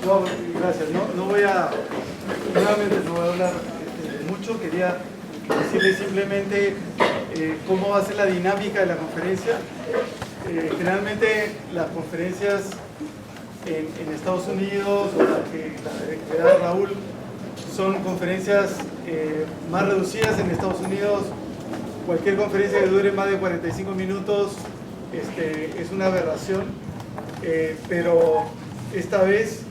No, gracias. No voy a, nuevamente no voy a hablar mucho. Quería decirles simplemente cómo va a ser la dinámica de la conferencia. Generalmente las conferencias en Estados Unidos, o la que da Rahul, son conferencias más reducidas. En Estados Unidos, cualquier conferencia que dure más de 45 minutos es una aberración, pero esta vez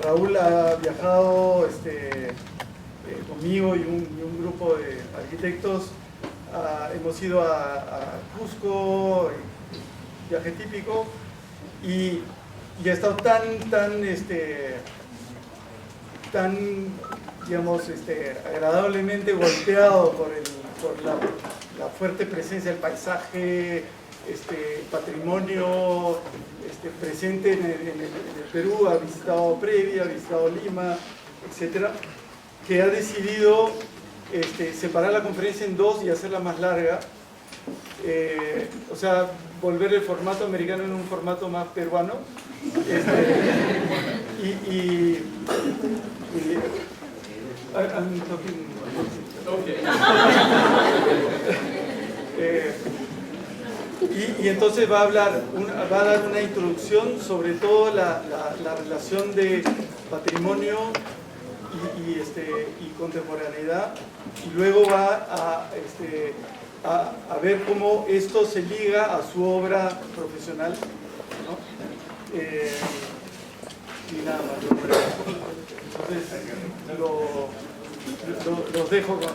Rahul ha viajado conmigo y un grupo de arquitectos. Hemos ido a Cusco, viaje típico, y ha estado tan digamos, agradablemente golpeado por la fuerte presencia del paisaje, patrimonio presente en el Perú. Ha visitado Previa, ha visitado Lima, etcétera, que ha decidido separar la conferencia en dos y hacerla más larga, o sea, volver el formato americano en un formato más peruano. I'm talking. Okay. Y entonces va a dar una introducción sobre todo la relación de patrimonio y contemporaneidad, y luego va a ver cómo esto se liga a su obra profesional, ¿no? Y nada más. Entonces los dejo con...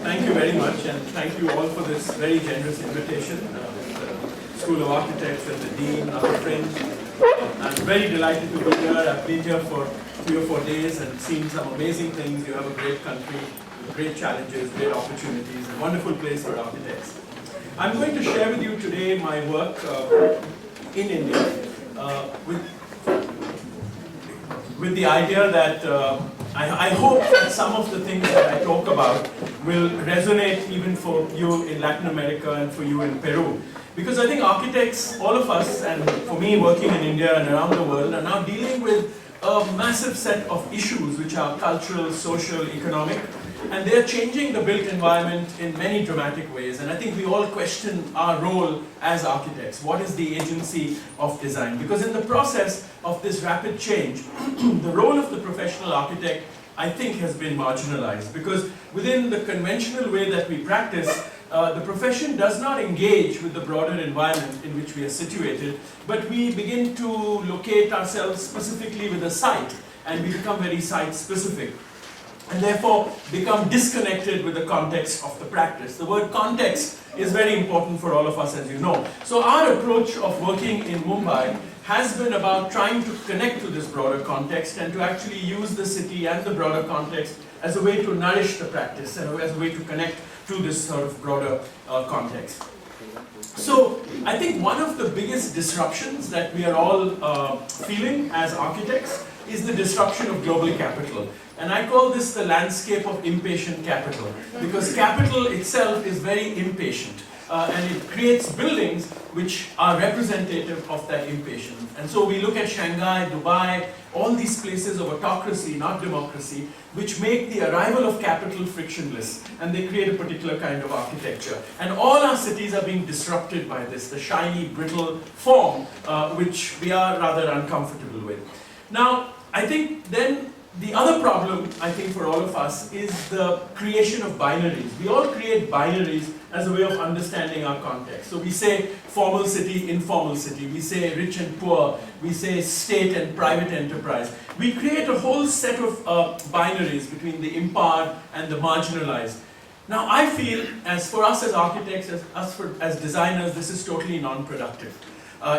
Thank you very much, and thank you all for this very generous invitation. The School of Architects and the Dean, our friends. I'm very delighted to be here. I've been here for 3 or 4 days and seen some amazing things. You have a great country, great challenges, great opportunities, a wonderful place for architects. I'm going to share with you today my work in India with the idea that I hope that some of the things that I talk about will resonate even for you in Latin America and for you in Peru. Because I think architects, all of us, and for me working in India and around the world, are now dealing with a massive set of issues which are cultural, social, economic, and they're changing the built environment in many dramatic ways. And I think we all question our role as architects. What is the agency of design? Because in the process of this rapid change, the role of the professional architect, I think, has been marginalized. Because within the conventional way that we practice, the profession does not engage with the broader environment in which we are situated, but we begin to locate ourselves specifically with a site, and we become very site-specific, and therefore become disconnected with the context of the practice. The word context is very important for all of us, as you know. So our approach of working in Mumbai has been about trying to connect to this broader context and to actually use the city and the broader context as a way to nourish the practice and as a way to connect to this sort of broader context. So I think one of the biggest disruptions that we are all feeling as architects is the disruption of global capital. And I call this the landscape of impatient capital, because capital itself is very impatient, and it creates buildings which are representative of that impatience. And so we look at Shanghai, Dubai, all these places of autocracy, not democracy, which make the arrival of capital frictionless, and they create a particular kind of architecture. And all our cities are being disrupted by this, the shiny, brittle form, which we are rather uncomfortable with. Now, I think then the other problem, I think, for all of us is the creation of binaries. We all create binaries as a way of understanding our context. So we say formal city, informal city. We say rich and poor. We say state and private enterprise. We create a whole set of binaries between the empowered and the marginalized. Now I feel, as for us as architects, as designers, this is totally non-productive.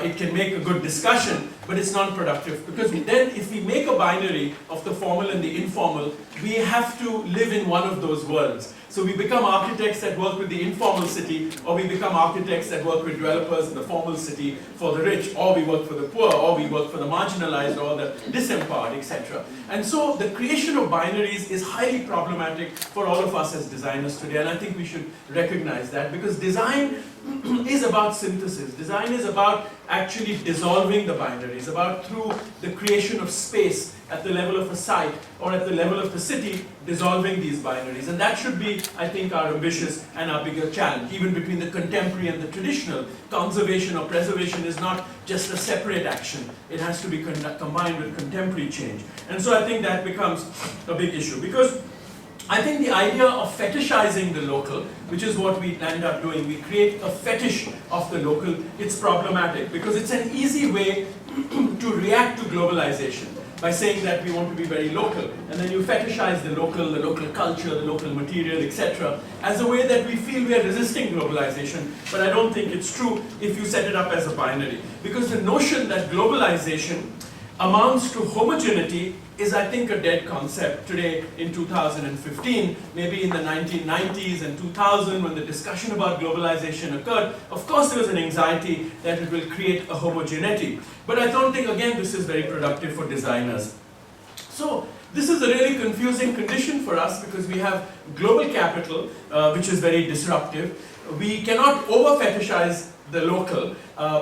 It can make a good discussion, but it's non-productive, because then if we make a binary of the formal and the informal, we have to live in one of those worlds. So we become architects that work with the informal city, or we become architects that work with developers in the formal city for the rich, or we work for the poor, or we work for the marginalized or the disempowered, etc. And so the creation of binaries is highly problematic for all of us as designers today, and I think we should recognize that, because design is about synthesis. Design is about actually dissolving the binaries, about through the creation of space at the level of a site or at the level of the city, dissolving these binaries. And that should be, I think, our ambitious and our bigger challenge. Even between the contemporary and the traditional, conservation or preservation is not just a separate action. It has to be combined with contemporary change. And so I think that becomes a big issue, because I think the idea of fetishizing the local, which is what we end up doing, we create a fetish of the local, it's problematic, because it's an easy way to react to globalization by saying that we want to be very local, and then you fetishize the local culture, the local material, etc., as a way that we feel we are resisting globalization. But I don't think it's true if you set it up as a binary, because the notion that globalization amounts to homogeneity is, I think, a dead concept today in 2015. Maybe in the 1990s and 2000, when the discussion about globalization occurred, of course there was an anxiety that it will create a homogeneity. But I don't think, again, this is very productive for designers. So this is a really confusing condition for us, because we have global capital, which is very disruptive. We cannot over-fetishize the local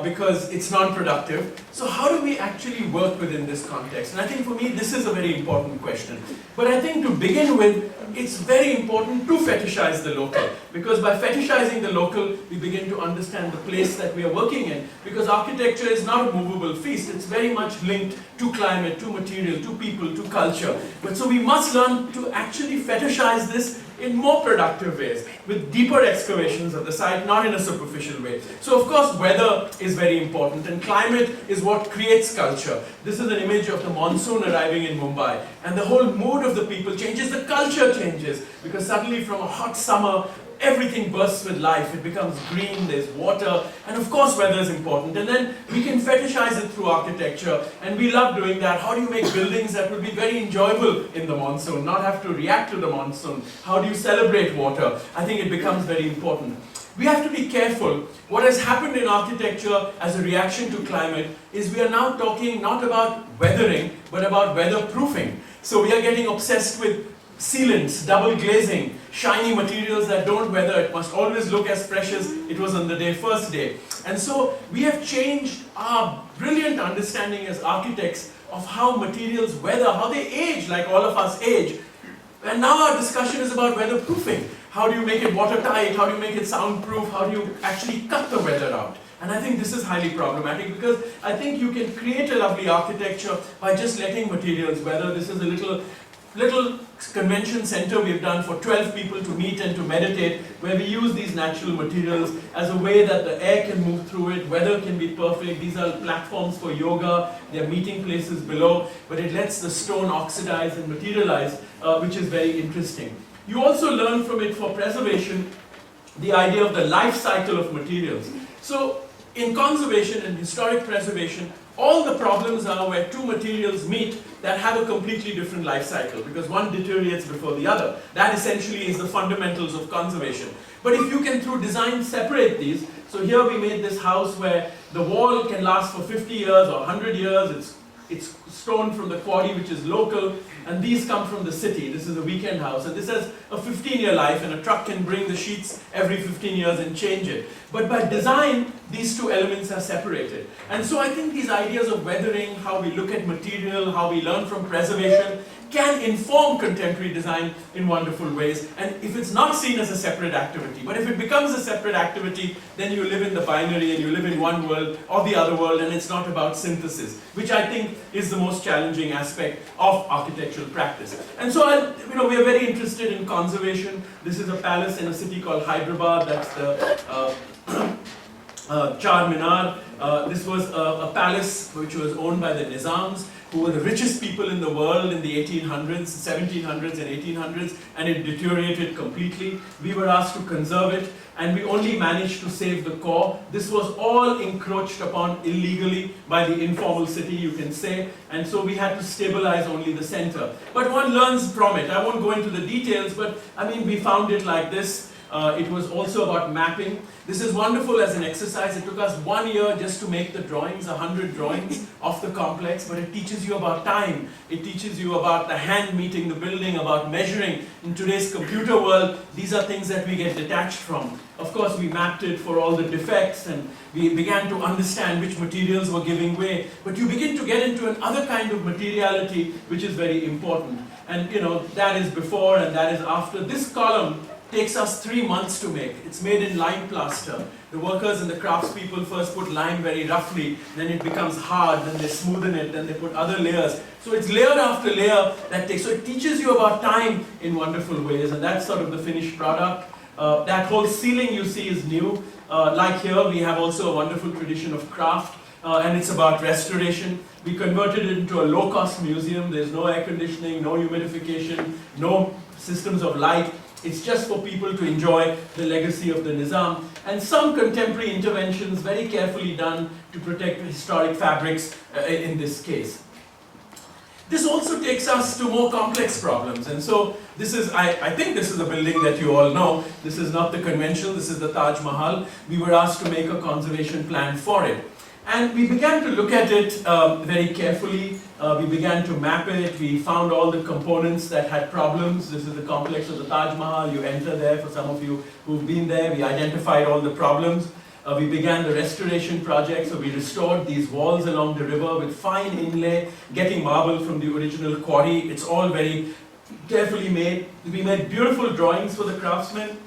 because it's non-productive. So how do we actually work within this context? And I think for me this is a very important question. But I think to begin with, it's very important to fetishize the local, because by fetishizing the local, we begin to understand the place that we are working in, because architecture is not a movable feast. It's very much linked to climate, to material, to people, to culture. But so we must learn to actually fetishize this in more productive ways, with deeper excavations of the site, not in a superficial way. So of course weather is very important, and climate is what creates culture. This is an image of the monsoon arriving in Mumbai, and the whole mood of the people changes, the culture changes, because suddenly from a hot summer, everything bursts with life. It becomes green, there's water, and of course weather is important. And then we can fetishize it through architecture, and we love doing that. How do you make buildings that will be very enjoyable in the monsoon, not have to react to the monsoon? How do you celebrate water? I think it becomes very important. We have to be careful. What has happened in architecture as a reaction to climate is we are now talking not about weathering, but about weatherproofing. So we are getting obsessed with sealants, double glazing, shiny materials that don't weather. It must always look as fresh as it was on the first day. And so we have changed our brilliant understanding as architects of how materials weather, how they age, like all of us age. And now our discussion is about weatherproofing. How do you make it watertight? How do you make it soundproof? How do you actually cut the weather out? And I think this is highly problematic, because I think you can create a lovely architecture by just letting materials weather. This is a little convention center we've done for 12 people to meet and to meditate, where we use these natural materials as a way that the air can move through it, weather can be perfect. These are platforms for yoga, they're meeting places below, but it lets the stone oxidize and materialize, which is very interesting. You also learn from it for preservation the idea of the life cycle of materials. So in conservation and historic preservation, all the problems are where two materials meet that have a completely different life cycle, because one deteriorates before the other. That essentially is the fundamentals of conservation. But if you can, through design, separate these, so here we made this house where the wall can last for 50 years or 100 years, it's stone from the quarry, which is local, and these come from the city. This is a weekend house, and this has a 15-year life, and a truck can bring the sheets every 15 years and change it. But by design, these two elements are separated. And so I think these ideas of weathering, how we look at material, how we learn from preservation, can inform contemporary design in wonderful ways. And if it's not seen as a separate activity, but if it becomes a separate activity, then you live in the binary and you live in one world or the other world, and it's not about synthesis, which I think is the most challenging aspect of architectural practice. And so we are very interested in conservation. This is a palace in a city called Hyderabad. That's the Char Minar. This was a palace which was owned by the Nizams, who were the richest people in the world in the 1800s, 1700s and 1800s, and it deteriorated completely. We were asked to conserve it, and we only managed to save the core. This was all encroached upon illegally by the informal city, you can say, and so we had to stabilize only the center. But one learns from it. I won't go into the details, but I mean, we found it like this. It was also about mapping. This is wonderful as an exercise. It took us 1 year just to make the drawings, 100 drawings of the complex, but it teaches you about time. It teaches you about the hand meeting the building, about measuring. In today's computer world, these are things that we get detached from. Of course, we mapped it for all the defects, and we began to understand which materials were giving way. But you begin to get into another kind of materiality, which is very important. And you know, that is before and that is after. This column takes us 3 months to make. It's made in lime plaster. The workers and the craftspeople first put lime very roughly, then it becomes hard, then they smoothen it, then they put other layers. So it's layer after layer that takes. So it teaches you about time in wonderful ways, and that's sort of the finished product. That whole ceiling you see is new. Like here, we have also a wonderful tradition of craft, and it's about restoration. We converted it into a low-cost museum. There's no air conditioning, no humidification, no systems of light. It's just for people to enjoy the legacy of the Nizam, and some contemporary interventions very carefully done to protect historic fabrics in this case. This also takes us to more complex problems, and so this is, I think this is a building that you all know. This is not the conventional, this is the Taj Mahal. We were asked to make a conservation plan for it. And we began to look at it very carefully. We began to map it. We found all the components that had problems. This is the complex of the Taj Mahal. You enter there, for some of you who've been there. We identified all the problems. We began the restoration project, so we restored these walls along the river with fine inlay, getting marble from the original quarry. It's all very carefully made. We made beautiful drawings for the craftsmen.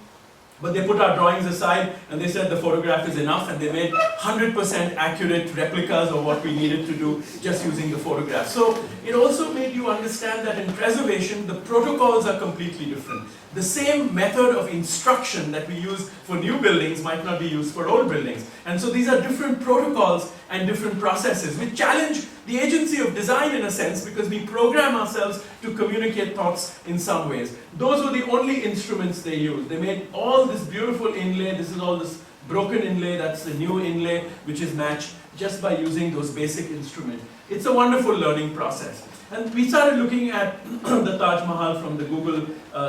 But they put our drawings aside and they said the photograph is enough, and they made 100% accurate replicas of what we needed to do just using the photograph. So it also made you understand that in preservation, the protocols are completely different. The same method of instruction that we use for new buildings might not be used for old buildings. And so these are different protocols and different processes which challenge the agency of design in a sense, because we program ourselves to communicate thoughts in some ways. Those were the only instruments they used. They made all this beautiful inlay. This is all this broken inlay. That's the new inlay, which is matched just by using those basic instruments. It's a wonderful learning process. And we started looking at the Taj Mahal from the Google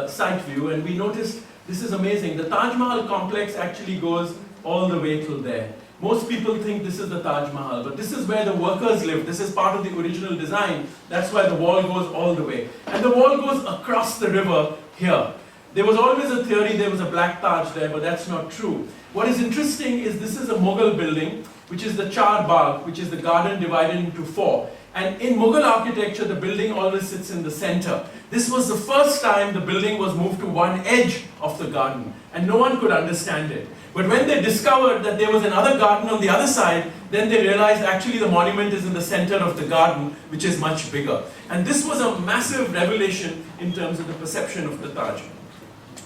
site view, and we noticed this is amazing. The Taj Mahal complex actually goes all the way till there. Most people think this is the Taj Mahal, but this is where the workers live. This is part of the original design. That's why the wall goes all the way. And the wall goes across the river here. There was always a theory there was a black Taj there, but that's not true. What is interesting is this is a Mughal building, which is the Char Bagh, which is the garden divided into 4. And in Mughal architecture, the building always sits in the center. This was the first time the building was moved to one edge of the garden, and no one could understand it. But when they discovered that there was another garden on the other side, then they realized actually the monument is in the center of the garden, which is much bigger. And this was a massive revelation in terms of the perception of the Taj.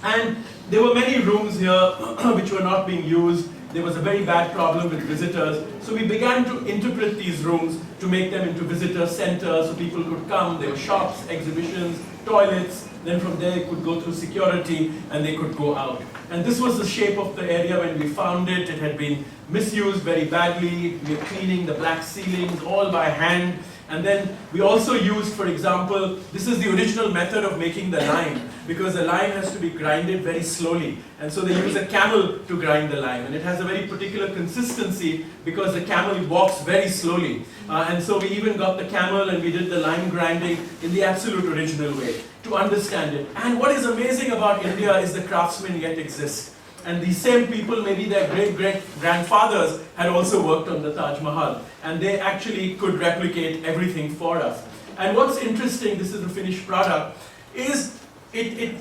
And there were many rooms here which were not being used. There was a very bad problem with visitors. So we began to interpret these rooms to make them into visitor centers so people could come. There were shops, exhibitions, toilets. Then from there it could go through security and they could go out. And this was the shape of the area when we found it. It had been misused very badly. We were cleaning the black ceilings all by hand. And then we also used, for example, this is the original method of making the lime, because the lime has to be grinded very slowly. And so they use a camel to grind the lime. And it has a very particular consistency because the camel walks very slowly. And so we even got the camel and we did the lime grinding in the absolute original way to understand it. And what is amazing about India is the craftsmen yet exist. And these same people, maybe their great-great-grandfathers had also worked on the Taj Mahal. And they actually could replicate everything for us. And what's interesting, this is the finished product, is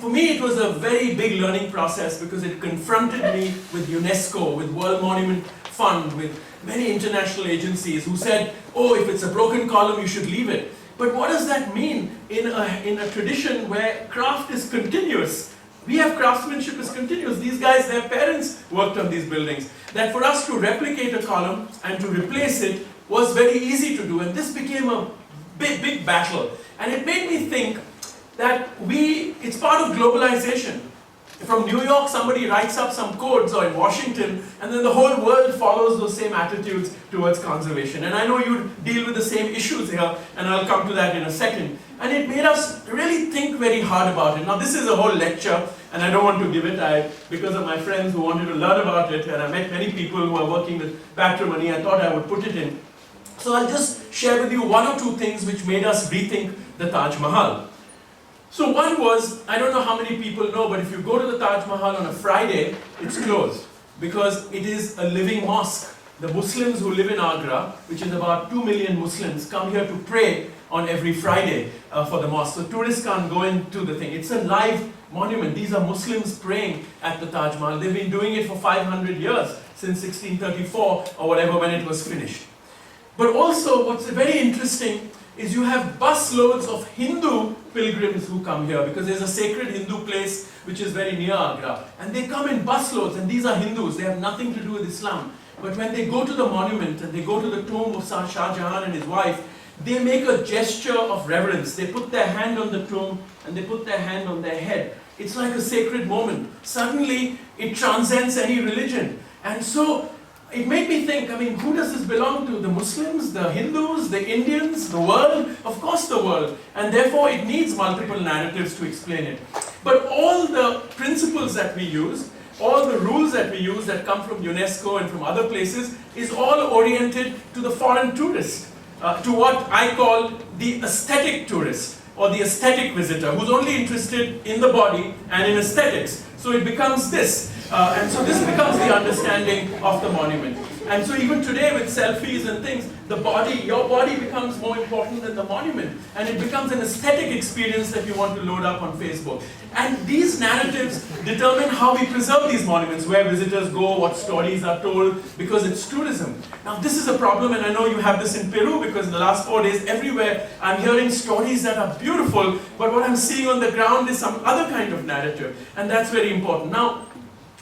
for me it was a very big learning process because it confronted me with UNESCO, with World Monument Fund, with many international agencies who said, oh, if it's a broken column, you should leave it. But what does that mean in a tradition where craft is continuous? we have craftsmanship is continuous. These guys, their parents worked on these buildings. That for us to replicate a column and to replace it was very easy to do, and this became a big battle. And it made me think that it's part of globalization. From New York, somebody writes up some codes, or in Washington, and then the whole world follows those same attitudes towards conservation. And I know you deal with the same issues here, and I'll come to that in a second. And it made us really think very hard about it. Now, this is a whole lecture, and I don't want to give it. Because of my friends who wanted to learn about it, and I met many people who are working with patrimony, I thought I would put it in. So I'll just share with you one or two things which made us rethink the Taj Mahal. So one was, I don't know how many people know, but if you go to the Taj Mahal on a Friday, it's closed because it is a living mosque. The Muslims who live in Agra, which is about 2 million Muslims, come here to pray on every Friday for the mosque. So tourists can't go into the thing. It's a live monument. These are Muslims praying at the Taj Mahal. They've been doing it for 500 years, since 1634 or whatever, when it was finished. But also, what's very interesting is you have busloads of Hindu pilgrims who come here, because there's a sacred Hindu place which is very near Agra, and they come in busloads, and these are Hindus, they have nothing to do with Islam. But when they go to the monument and they go to the tomb of Shah Jahan and his wife, they make a gesture of reverence. They put their hand on the tomb and they put their hand on their head. It's like a sacred moment. Suddenly it transcends any religion. And so it made me think, I mean, who does this belong to? The Muslims, the Hindus, the Indians, the world? Of course the world. And therefore it needs multiple narratives to explain it. But all the principles that we use, all the rules that we use that come from UNESCO and from other places, is all oriented to the foreign tourist, to what I call the aesthetic tourist, or the aesthetic visitor, who's only interested in the body and in aesthetics. So it becomes this. And so this becomes the understanding of the monument. And so even today with selfies and things, the body, your body becomes more important than the monument. And it becomes an aesthetic experience that you want to load up on Facebook. And these narratives determine how we preserve these monuments, where visitors go, what stories are told, because it's tourism. Now this is a problem, and I know you have this in Peru, because in the last 4 days, everywhere I'm hearing stories that are beautiful, but what I'm seeing on the ground is some other kind of narrative. And that's very important. Now,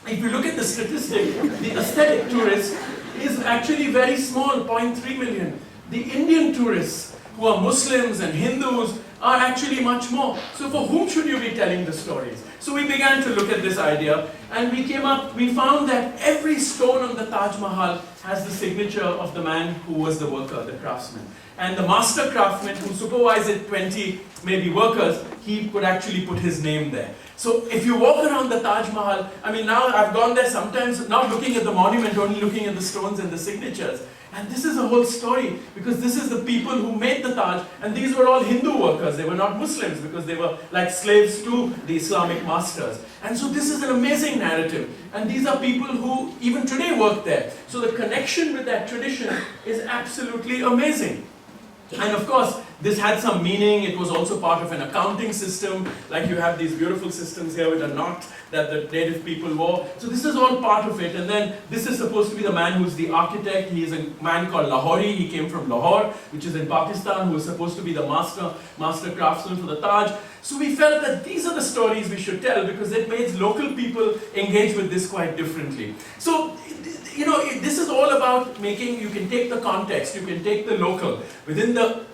if you look at the statistic, the aesthetic tourist is actually very small, 0.3 million. The Indian tourists, who are Muslims and Hindus, are actually much more. So for whom should you be telling the stories? So we began to look at this idea, and we found that every stone on the Taj Mahal has the signature of the man who was the worker, the craftsman. And the master craftsman who supervised 20 maybe workers, he could actually put his name there. So if you walk around the Taj Mahal, I mean, now I've gone there sometimes, not looking at the monument, only looking at the stones and the signatures. And this is a whole story, because this is the people who made the Taj, and these were all Hindu workers. They were not Muslims, because they were like slaves to the Islamic masters. And so this is an amazing narrative. And these are people who even today work there. So the connection with that tradition is absolutely amazing. And of course, this had some meaning. It was also part of an accounting system, like you have these beautiful systems here with a knot that the native people wore. So this is all part of it. And then this is supposed to be the man who's the architect. He is a man called Lahori. He came from Lahore, which is in Pakistan, who is supposed to be the master craftsman for the Taj. So we felt that these are the stories we should tell, because it makes local people engage with this quite differently. So, you know, this is all about making, you can take the context, you can take the local, within the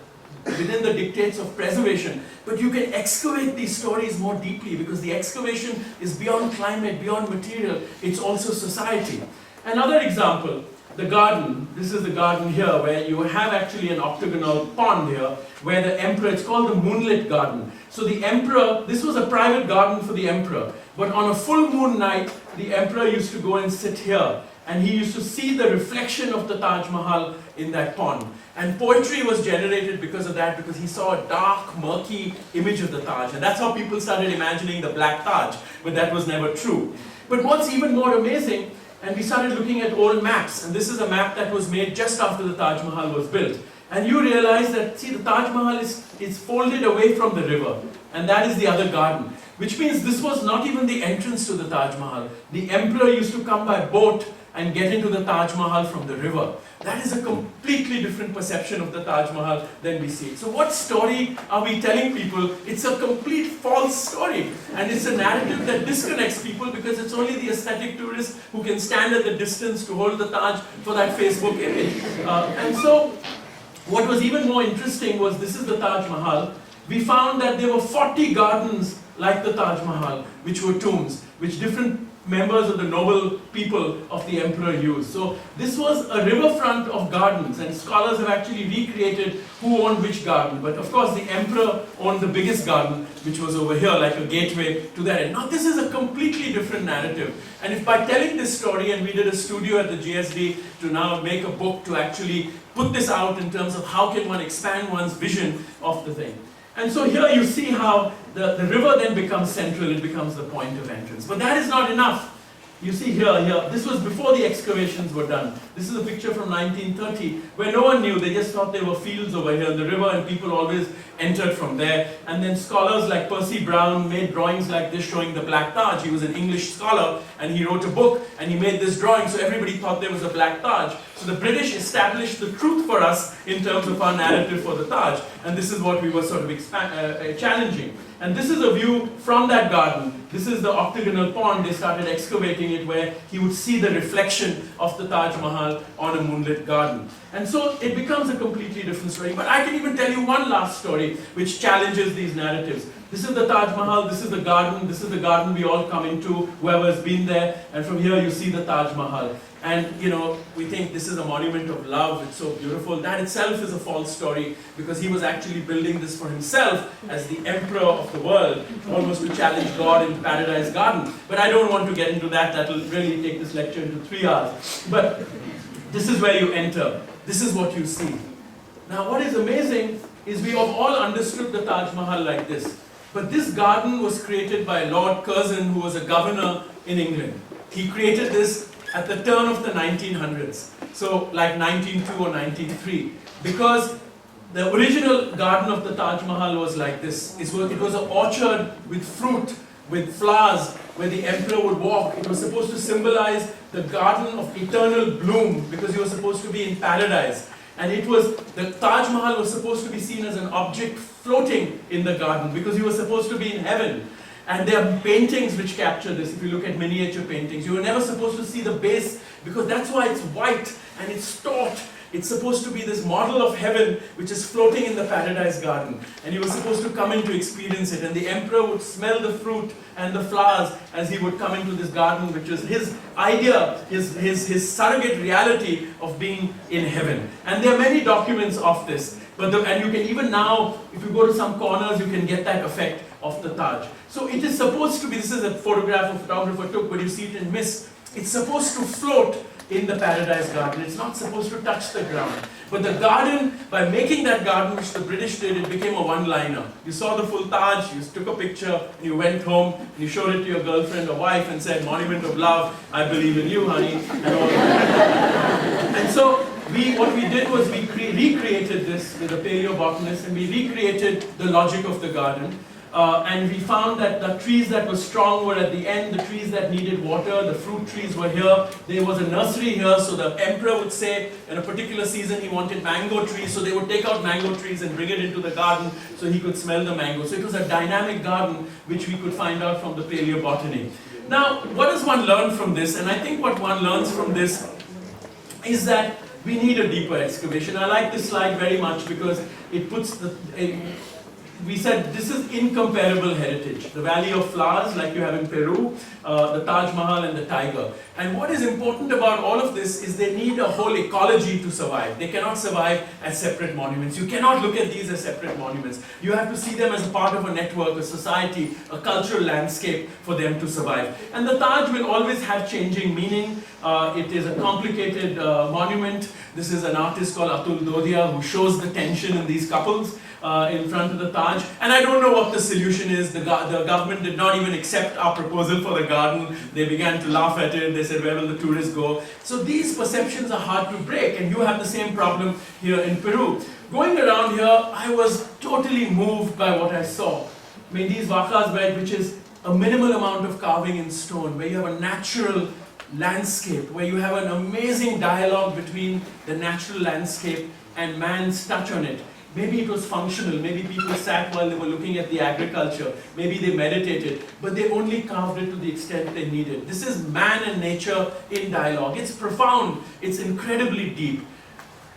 dictates of preservation, but you can excavate these stories more deeply, because the excavation is beyond climate, beyond material, it's also society. Another example, the garden. This is the garden here, where you have actually an octagonal pond here, where the emperor, it's called the moonlit garden. So the emperor, this was a private garden for the emperor, but on a full moon night, the emperor used to go and sit here, and he used to see the reflection of the Taj Mahal in that pond. And poetry was generated because of that, because he saw a dark, murky image of the Taj. And that's how people started imagining the black Taj, but that was never true. But what's even more amazing, and we started looking at old maps, and this is a map that was made just after the Taj Mahal was built. And you realize that, see, the Taj Mahal is folded away from the river, and that is the other garden. Which means this was not even the entrance to the Taj Mahal. The emperor used to come by boat and get into the Taj Mahal from the river. That is a completely different perception of the Taj Mahal than we see it. So what story are we telling people? It's a complete false story. And it's a narrative that disconnects people because it's only the aesthetic tourist who can stand at the distance to hold the Taj for that Facebook image. And so what was even more interesting was, this is the Taj Mahal. We found that there were 40 gardens like the Taj Mahal, which were tombs, which different members of the noble people of the emperor used. So this was a riverfront of gardens, and scholars have actually recreated who owned which garden. But of course the emperor owned the biggest garden, which was over here, like a gateway to that end. Now this is a completely different narrative. And if by telling this story, and we did a studio at the GSD to now make a book to actually put this out in terms of how can one expand one's vision of the thing. And so here you see how the river then becomes central, it becomes the point of entrance. But that is not enough. You see here, this was before the excavations were done. This is a picture from 1930, where no one knew, they just thought there were fields over here in the river and people always entered from there. And then scholars like Percy Brown made drawings like this showing the Black Taj. He was an English scholar and he wrote a book and he made this drawing, so everybody thought there was a Black Taj. So the British established the truth for us in terms of our narrative for the Taj, and this is what we were sort of challenging. And this is a view from that garden. This is the octagonal pond. They started excavating it where he would see the reflection of the Taj Mahal on a moonlit garden. And so it becomes a completely different story. But I can even tell you one last story which challenges these narratives. This is the Taj Mahal, this is the garden we all come into, whoever has been there, and from here you see the Taj Mahal. And you know, we think this is a monument of love, it's so beautiful. That itself is a false story, because he was actually building this for himself as the emperor of the world, almost to challenge God in Paradise Garden. But I don't want to get into that, that will really take this lecture into 3 hours. But this is where you enter, this is what you see. Now what is amazing is we have all understood the Taj Mahal like this. But this garden was created by Lord Curzon, who was a governor in England. He created this at the turn of the 1900s, so like 1902 or 1903, because the original garden of the Taj Mahal was like this. It was an orchard with fruit, with flowers, where the emperor would walk. It was supposed to symbolize the garden of eternal bloom, because he was supposed to be in paradise. And the Taj Mahal was supposed to be seen as an object floating in the garden, because he was supposed to be in heaven. And there are paintings which capture this. If you look at miniature paintings, you were never supposed to see the base, because that's why it's white and it's taut. It's supposed to be this model of heaven which is floating in the paradise garden. And he was supposed to come in to experience it. And the emperor would smell the fruit and the flowers as he would come into this garden, which was his idea, his surrogate reality of being in heaven. And there are many documents of this. And you can even now, if you go to some corners, you can get that effect of the Taj. So it is supposed to be, this is a photograph a photographer took, but you see it in mist. It's supposed to float in the paradise garden. It's not supposed to touch the ground. But the garden, by making that garden, which the British did, it became a one-liner. You saw the full Taj, you took a picture, and you went home, and you showed it to your girlfriend or wife and said, "Monument of love, I believe in you, honey," and all that. And so, what we did was we recreated this with a paleobotanist, and we recreated the logic of the garden. And we found that the trees that were strong were at the end, the trees that needed water, the fruit trees were here. There was a nursery here, so the emperor would say in a particular season he wanted mango trees, so they would take out mango trees and bring it into the garden so he could smell the mango. So it was a dynamic garden which we could find out from the paleobotany. Now, what does one learn from this? And I think what one learns from this is that we need a deeper excavation. I like this slide very much because it puts we said this is incomparable heritage. The Valley of Flowers, like you have in Peru, the Taj Mahal and the tiger. And what is important about all of this is they need a whole ecology to survive. They cannot survive as separate monuments. You cannot look at these as separate monuments. You have to see them as a part of a network, a society, a cultural landscape for them to survive. And the Taj will always have changing meaning. It is a complicated monument. This is an artist called Atul Dodia who shows the tension in these couples in front of the Taj. And I don't know what the solution is. The government did not even accept our proposal for the garden. They began to laugh at it. They said, where will the tourists go? So these perceptions are hard to break, and you have the same problem here in Peru. Going around here, I was totally moved by what I saw. I mean, these vakas, right, which is a minimal amount of carving in stone, where you have a natural landscape, where you have an amazing dialogue between the natural landscape and man's touch on it. Maybe it was functional, maybe people sat while they were looking at the agriculture, maybe they meditated, but they only carved it to the extent they needed. This is man and nature in dialogue. It's profound, it's incredibly deep.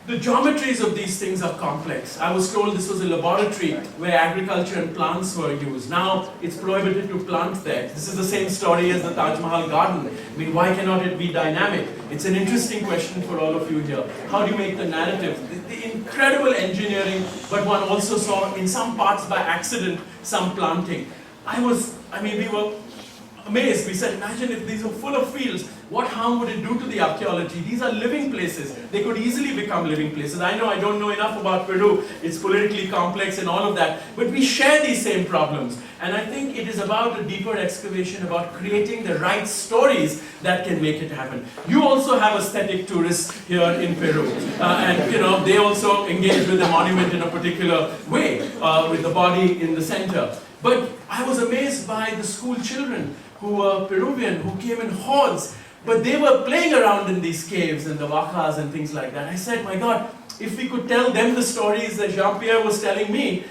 The geometries of these things are complex. I was told this was a laboratory where agriculture and plants were used. Now it's prohibited to plant there. This is the same story as the Taj Mahal garden. I mean, why cannot it be dynamic? It's an interesting question for all of you here. How do you make the narrative? The incredible engineering, but one also saw in some parts by accident some planting. We were amazed. We said, imagine if these were full of fields, what harm would it do to the archaeology? These are living places. They could easily become living places. I know I don't know enough about Peru. It's politically complex and all of that. But we share these same problems. And I think it is about a deeper excavation, about creating the right stories that can make it happen. You also have aesthetic tourists here in Peru. And they also engage with the monument in a particular way, with the body in the center. But I was amazed by the school children who were Peruvian, who came in hordes, but they were playing around in these caves and the wacas and things like that. I said, my God, if we could tell them the stories that Jean-Pierre was telling me,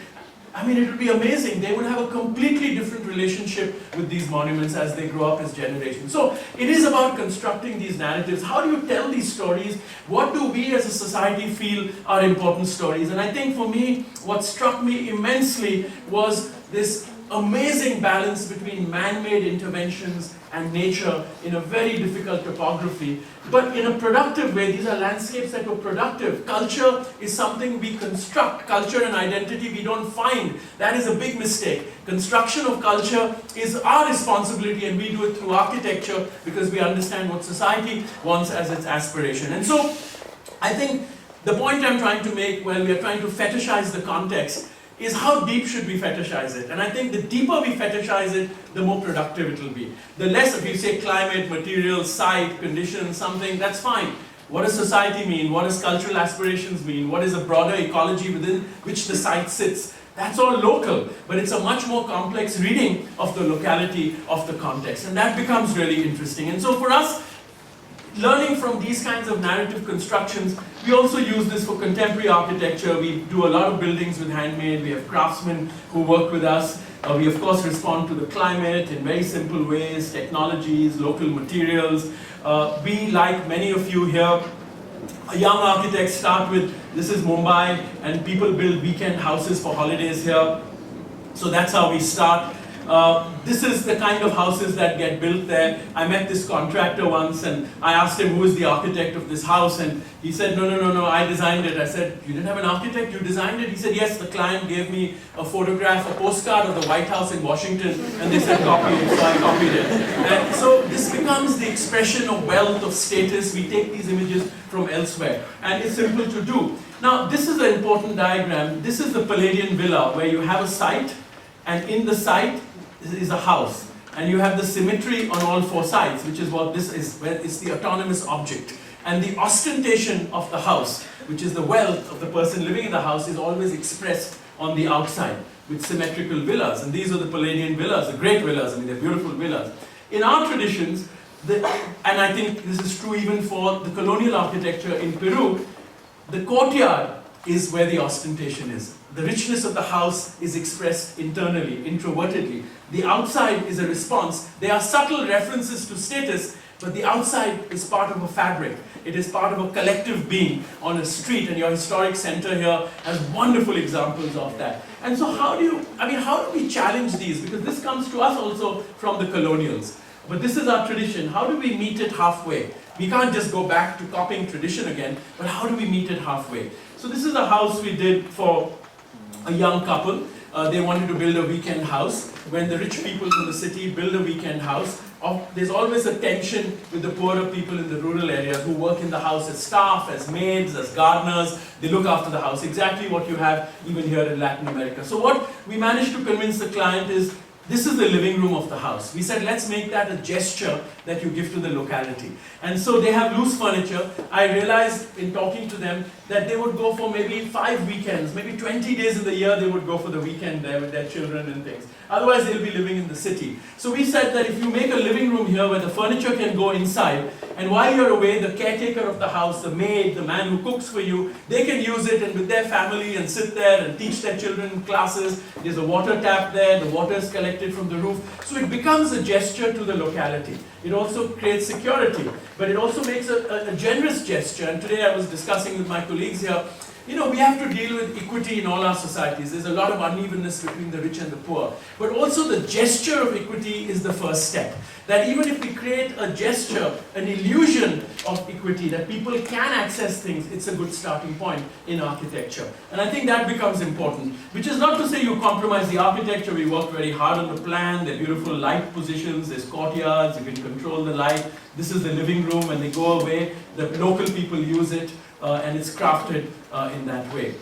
it would be amazing. They would have a completely different relationship with these monuments as they grow up as generations. So it is about constructing these narratives. How do you tell these stories? What do we as a society feel are important stories? And I think for me, what struck me immensely was this amazing balance between man-made interventions and nature in a very difficult topography, but in a productive way. These are landscapes that were productive. Culture is something we construct. Culture and identity we don't find. That is a big mistake. Construction of culture is our responsibility, and we do it through architecture because we understand what society wants as its aspiration. And so, I think the point I'm trying to make when we are trying to fetishize the context is how deep should we fetishize it? And I think the deeper we fetishize it, the more productive it will be. The less, if you say climate, material, site, conditions, something, that's fine. What does society mean? What does cultural aspirations mean? What is a broader ecology within which the site sits? That's all local, but it's a much more complex reading of the locality, of the context. And that becomes really interesting. And so for us, learning from these kinds of narrative constructions, we also use this for contemporary architecture. We do a lot of buildings with handmade. We have craftsmen who work with us. We of course respond to the climate in very simple ways, technologies, local materials. We, like many of you here, young architects start with, this is Mumbai, and people build weekend houses for holidays here. So that's how we start. This is the kind of houses that get built there. I met this contractor once and I asked him who is the architect of this house, and he said, no, I designed it. I said, you didn't have an architect, you designed it? He said, yes, the client gave me a photograph, a postcard of the White House in Washington, and they said copy it, so I copied it. And so this becomes the expression of wealth, of status. We take these images from elsewhere, and it's simple to do. Now, this is an important diagram. This is the Palladian villa, where you have a site, and in the site is a house, and you have the symmetry on all four sides, which is what this is, where it's the autonomous object. And the ostentation of the house, which is the wealth of the person living in the house, is always expressed on the outside with symmetrical villas. And these are the Palladian villas, the great villas. They're beautiful villas. In our traditions, and I think this is true even for the colonial architecture in Peru, the courtyard is where the ostentation is. The richness of the house is expressed internally, introvertedly. The outside is a response. There are subtle references to status, but the outside is part of a fabric. It is part of a collective being on a street, and your historic center here has wonderful examples of that. And so how do we challenge these? Because this comes to us also from the colonials. But this is our tradition. How do we meet it halfway? We can't just go back to copying tradition again, but how do we meet it halfway? So this is a house we did for a young couple. They wanted to build a weekend house. When the rich people from the city build a weekend house, there's always a tension with the poorer people in the rural areas who work in the house as staff, as maids, as gardeners. They look after the house, exactly what you have even here in Latin America. So what we managed to convince the client is, this is the living room of the house. We said, let's make that a gesture that you give to the locality. And so they have loose furniture. I realized in talking to them, that they would go for maybe 5 weekends, maybe 20 days in the year they would go for the weekend there with their children and things. Otherwise they'll be living in the city. So we said that if you make a living room here where the furniture can go inside, and while you're away, the caretaker of the house, the maid, the man who cooks for you, they can use it and with their family and sit there and teach their children classes. There's a water tap there, the water is collected from the roof. So it becomes a gesture to the locality. It also creates security, but it also makes a generous gesture. And today I was discussing with my colleagues here, you know, we have to deal with equity in all our societies. There's a lot of unevenness between the rich and the poor. But also the gesture of equity is the first step. That even if we create a gesture, an illusion of equity, that people can access things, it's a good starting point in architecture. And I think that becomes important. Which is not to say you compromise the architecture. We worked very hard on the plan. There are beautiful light positions. There's courtyards. You can control the light. This is the living room. When they go away, the local people use it. And it's crafted in that way.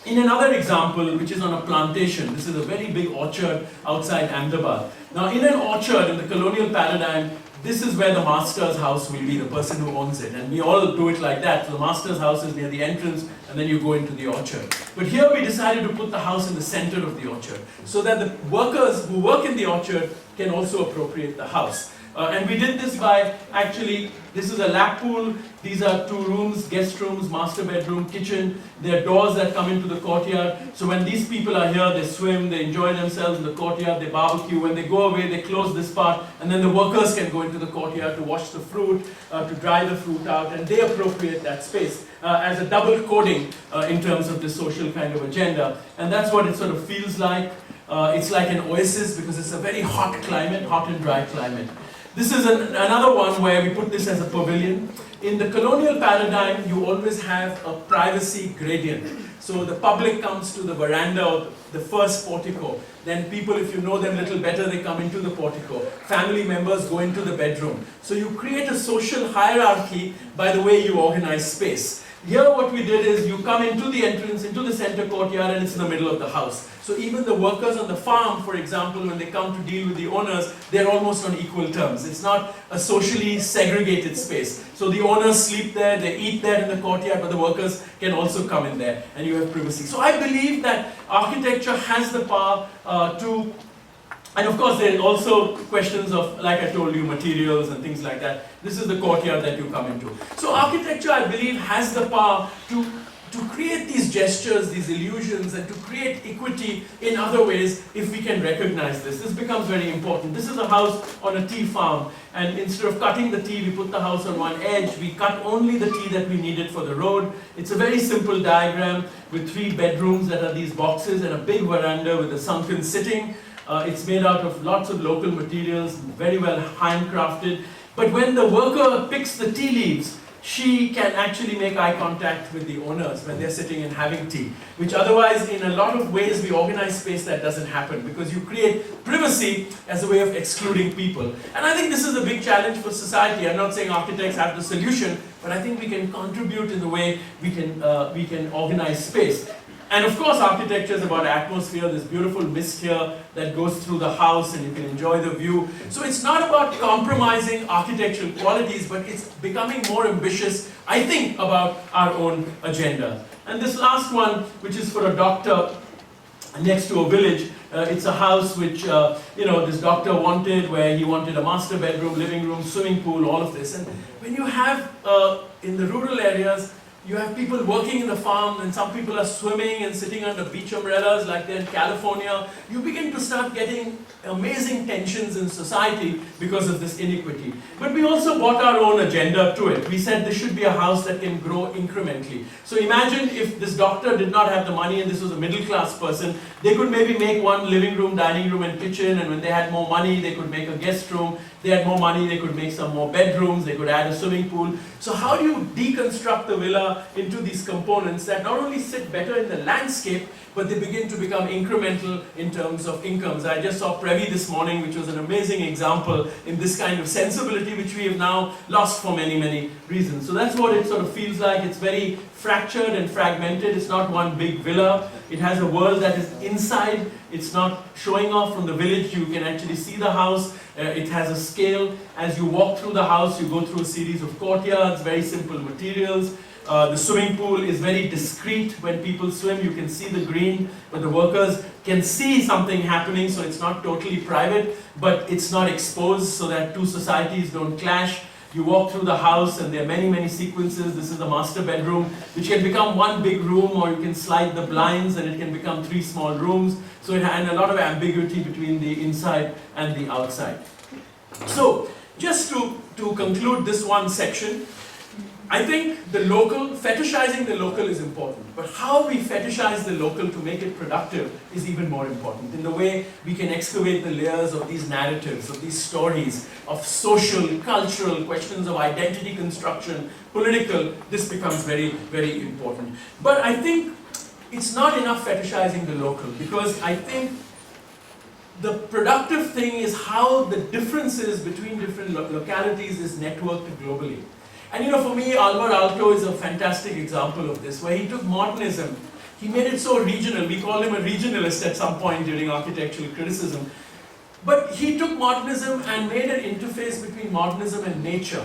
In another example, which is on a plantation, this is a very big orchard outside Ahmedabad. Now in an orchard in the colonial paradigm, this is where the master's house will be, the person who owns it. And we all do it like that. So the master's house is near the entrance and then you go into the orchard. But here we decided to put the house in the center of the orchard so that the workers who work in the orchard can also appropriate the house. And we did this by actually, this is a lap pool, these are 2 rooms, guest rooms, master bedroom, kitchen. There are doors that come into the courtyard. So when these people are here, they swim, they enjoy themselves in the courtyard, they barbecue. When they go away, they close this part, and then the workers can go into the courtyard to wash the fruit, to dry the fruit out, and they appropriate that space as a double coding in terms of the social kind of agenda. And that's what it sort of feels like. It's like an oasis because it's a very hot climate, hot and dry climate. This is another one where we put this as a pavilion. In the colonial paradigm, you always have a privacy gradient. So the public comes to the veranda or the first portico. Then people, if you know them a little better, they come into the portico. Family members go into the bedroom. So you create a social hierarchy by the way you organize space. Here what we did is you come into the entrance, into the center courtyard, and it's in the middle of the house. So even the workers on the farm, for example, when they come to deal with the owners, they're almost on equal terms. It's not a socially segregated space. So the owners sleep there, they eat there in the courtyard, but the workers can also come in there, and you have privacy. So I believe that architecture has the power to. And of course, there are also questions of, like I told you, materials and things like that. This is the courtyard that you come into. So architecture, I believe, has the power to create these gestures, these illusions, and to create equity in other ways if we can recognize this. This becomes very important. This is a house on a tea farm, and instead of cutting the tea, we put the house on one edge. We cut only the tea that we needed for the road. It's a very simple diagram with 3 bedrooms that are these boxes and a big veranda with a sunken sitting. It's made out of lots of local materials, very well handcrafted. But when the worker picks the tea leaves, she can actually make eye contact with the owners when they're sitting and having tea, which otherwise in a lot of ways we organize space that doesn't happen because you create privacy as a way of excluding people. And I think this is a big challenge for society. I'm not saying architects have the solution, but I think we can contribute in the way we can organize space. And of course, architecture is about atmosphere. There's beautiful mist here that goes through the house and you can enjoy the view. So it's not about compromising architectural qualities, but it's becoming more ambitious, I think, about our own agenda. And this last one, which is for a doctor next to a village, it's a house which, this doctor wanted, where he wanted a master bedroom, living room, swimming pool, all of this. And when you have, in the rural areas, you have people working in the farm, and some people are swimming and sitting under beach umbrellas like they're in California. You begin to start getting amazing tensions in society because of this inequity. But we also brought our own agenda to it. We said this should be a house that can grow incrementally. So imagine if this doctor did not have the money and this was a middle-class person, they could maybe make one living room, dining room and kitchen, and when they had more money, they could make a guest room. They had more money, they could make some more bedrooms, they could add a swimming pool. So how do you deconstruct the villa into these components that not only sit better in the landscape, but they begin to become incremental in terms of incomes. I just saw Previ this morning, which was an amazing example in this kind of sensibility, which we have now lost for many, many reasons. So that's what it sort of feels like. It's very fractured and fragmented. It's not one big villa. It has a world that is inside. It's not showing off from the village. You can actually see the house. It has a scale. As you walk through the house, you go through a series of courtyards, very simple materials. The swimming pool is very discreet. When people swim, you can see the green, but the workers can see something happening, so it's not totally private, but it's not exposed so that two societies don't clash. You walk through the house and there are many, many sequences. This is the master bedroom, which can become one big room, or you can slide the blinds and it can become 3 small rooms. So it had a lot of ambiguity between the inside and the outside. So just to conclude this one section, I think the local, fetishizing the local is important, but how we fetishize the local to make it productive is even more important. In the way we can excavate the layers of these narratives, of these stories, of social, cultural, questions of identity construction, political, this becomes very, very important. But I think it's not enough fetishizing the local, because I think the productive thing is how the differences between different localities is networked globally. And you know, for me, Albert Aalto is a fantastic example of this, where he took modernism, he made it so regional. We called him a regionalist at some point during architectural criticism. But he took modernism and made an interface between modernism and nature,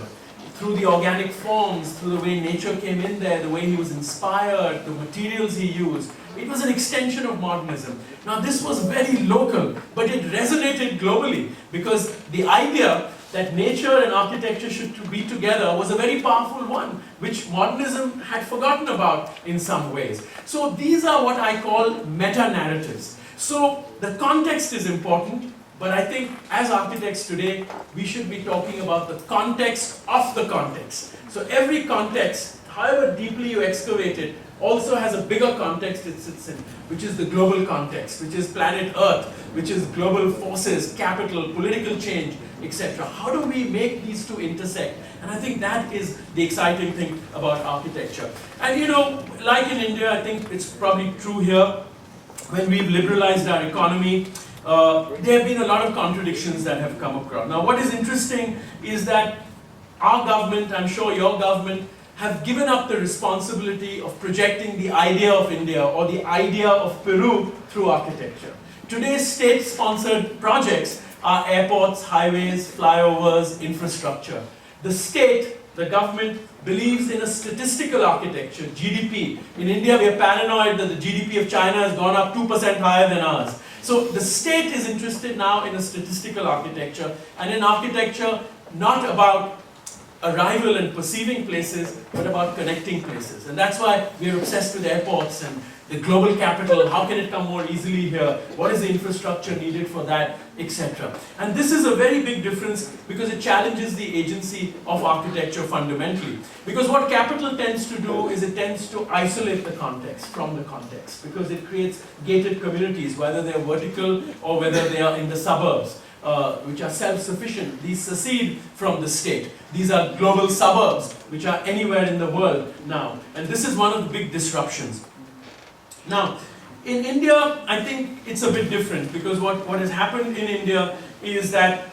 through the organic forms, through the way nature came in there, the way he was inspired, the materials he used. It was an extension of modernism. Now this was very local, but it resonated globally, because the idea that nature and architecture should be together was a very powerful one, which modernism had forgotten about in some ways. So these are what I call meta-narratives. So the context is important, but I think as architects today, we should be talking about the context of the context. So every context, however deeply you excavate it, also has a bigger context it sits in, which is the global context, which is planet Earth, which is global forces, capital, political change, etc. How do we make these two intersect? And I think that is the exciting thing about architecture. And you know, like in India, I think it's probably true here, when we've liberalized our economy, there have been a lot of contradictions that have come across. Now what is interesting is that our government, I'm sure your government, have given up the responsibility of projecting the idea of India or the idea of Peru through architecture. Today's state-sponsored projects are airports, highways, flyovers, infrastructure. The state, the government, believes in a statistical architecture, GDP. In India, we are paranoid that the GDP of China has gone up 2% higher than ours. So the state is interested now in a statistical architecture, and in architecture not about arrival and perceiving places, but about connecting places. And that's why we are obsessed with airports and the global capital. How can it come more easily here? What is the infrastructure needed for that, etc. And this is a very big difference, because it challenges the agency of architecture fundamentally. Because what capital tends to do is it tends to isolate the context from the context, because it creates gated communities, whether they're vertical or whether they are in the suburbs. Which are self-sufficient. These secede from the state. These are global suburbs, which are anywhere in the world now. And this is one of the big disruptions. Now, in India, I think it's a bit different, because what has happened in India is that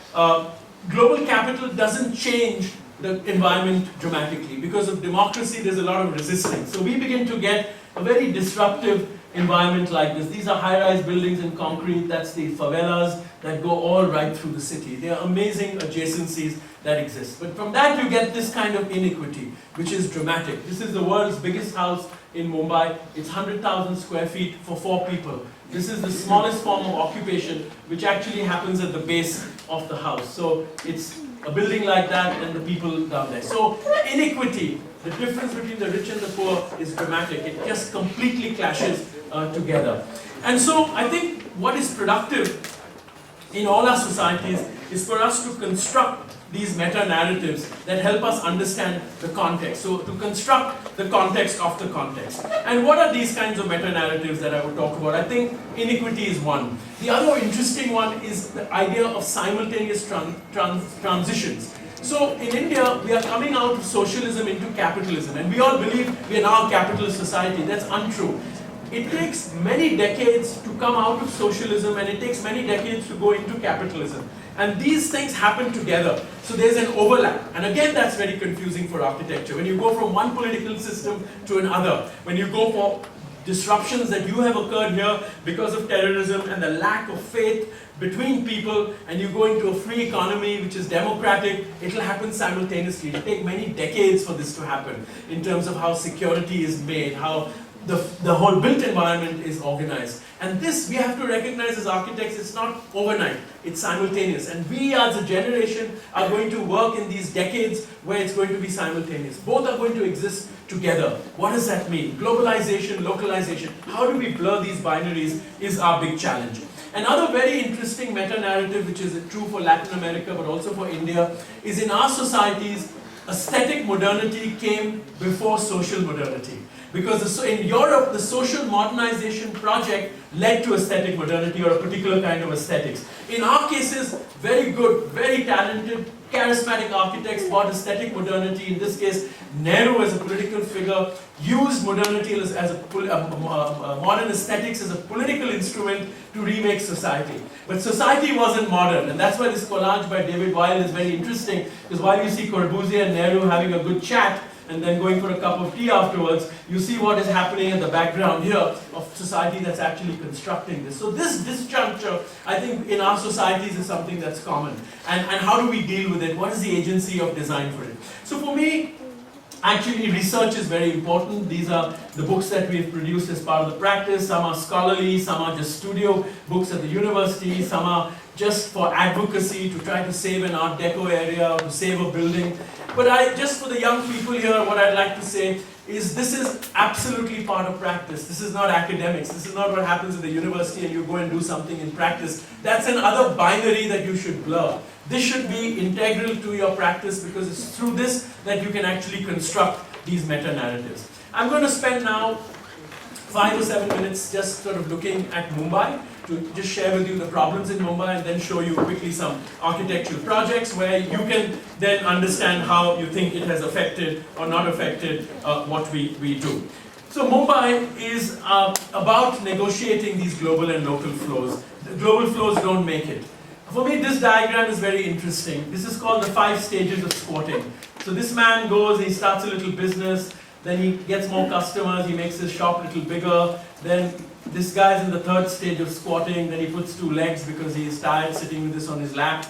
global capital doesn't change the environment dramatically. Because of democracy, there's a lot of resistance. So we begin to get a very disruptive environment like this. These are high-rise buildings in concrete. That's the favelas that go all right through the city. They are amazing adjacencies that exist. But from that you get this kind of inequity, which is dramatic. This is the world's biggest house in Mumbai. It's 100,000 square feet for 4 people. This is the smallest form of occupation, which actually happens at the base of the house. So it's a building like that and the people down there. So inequity, the difference between the rich and the poor, is dramatic. It just completely clashes together. And so I think what is productive in all our societies is for us to construct these meta-narratives that help us understand the context. So to construct the context of the context. And what are these kinds of meta-narratives that I would talk about? I think inequity is one. The other interesting one is the idea of simultaneous transitions. So in India, we are coming out of socialism into capitalism, and we all believe we are now a capitalist society. That's untrue. It takes many decades to come out of socialism, and it takes many decades to go into capitalism. And these things happen together. So there's an overlap. And again, that's very confusing for architecture. When you go from one political system to another, when you go disruptions that you have occurred here because of terrorism and the lack of faith between people, and you go into a free economy which is democratic, it will happen simultaneously. It will take many decades for this to happen in terms of how security is made, how the whole built environment is organized. And this we have to recognize as architects, it's not overnight, it's simultaneous. And we as a generation are going to work in these decades where it's going to be simultaneous. Both are going to exist together. What does that mean? Globalization, localization, how do we blur these binaries is our big challenge. Another very interesting meta-narrative, which is true for Latin America but also for India, is in our societies, aesthetic modernity came before social modernity. Because in Europe, the social modernization project led to aesthetic modernity or a particular kind of aesthetics. In our cases, very good, very talented, charismatic architects brought aesthetic modernity. In this case, Nehru as a political figure used modernity as modern aesthetics as a political instrument to remake society. But society wasn't modern, and that's why this collage by David Weil is very interesting, because while you see Corbusier and Nehru having a good chat, and then going for a cup of tea afterwards, you see what is happening in the background here of society that's actually constructing this. So this disjuncture, I think, in our societies is something that's common. And how do we deal with it? What is the agency of design for it? So for me, actually research is very important. These are the books that we've produced as part of the practice. Some are scholarly, some are just studio books at the university, some are just for advocacy to try to save an Art Deco area or to save a building. But just for the young people here, what I'd like to say is this is absolutely part of practice. This is not academics. This is not what happens at the university and you go and do something in practice. That's another binary that you should blur. This should be integral to your practice because it's through this that you can actually construct these meta-narratives. I'm going to spend now 5 or 7 minutes just sort of looking at Mumbai to just share with you the problems in Mumbai and then show you quickly some architectural projects where you can then understand how you think it has affected or not affected what we do. So Mumbai is about negotiating these global and local flows. The global flows don't make it. For me, this diagram is very interesting. This is called the 5 stages of squatting. So this man goes, he starts a little business, then he gets more customers, he makes his shop a little bigger, then this guy's in the 3rd stage of squatting, then he puts 2 legs because he is tired sitting with this on his lap.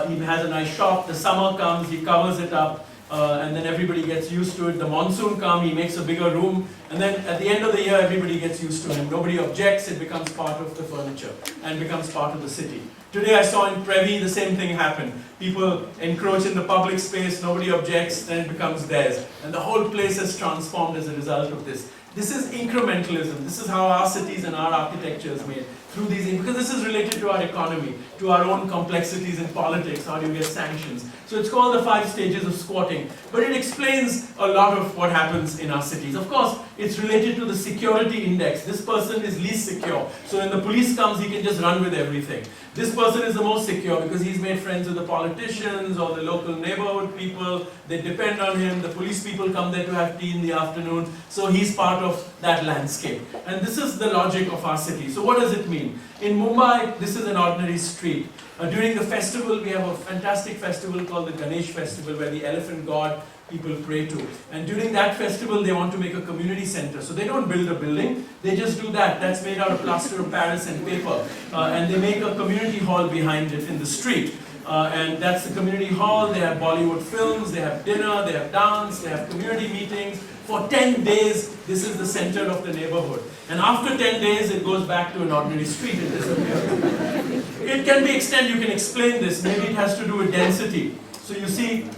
He has a nice shop, the summer comes, he covers it up, and then everybody gets used to it. The monsoon comes, he makes a bigger room, and then at the end of the year, everybody gets used to him. Nobody objects, it becomes part of the furniture and becomes part of the city. Today I saw in Previ the same thing happen. People encroach in the public space, nobody objects, then it becomes theirs. And the whole place has transformed as a result of this. This is incrementalism. This is how our cities and our architecture is made. Through these, because this is related to our economy, to our own complexities in politics, how do you get sanctions. So it's called the 5 stages of squatting. But it explains a lot of what happens in our cities. Of course, it's related to the security index. This person is least secure. So when the police comes, he can just run with everything. This person is the most secure because he's made friends with the politicians or the local neighborhood people. They depend on him. The police people come there to have tea in the afternoon. So he's part of that landscape. And this is the logic of our city. So what does it mean? In Mumbai, this is an ordinary street. During the festival, we have a fantastic festival called the Ganesh Festival where the elephant god people pray to. And during that festival, they want to make a community center. So they don't build a building, they just do that. That's made out of plaster of Paris and paper. And they make a community hall behind it in the street. And that's the community hall. They have Bollywood films, they have dinner, they have dance, they have community meetings. For 10 days, this is the center of the neighborhood. And after 10 days, it goes back to an ordinary street. It disappears. It can be extended, you can explain this. Maybe it has to do with density. So you see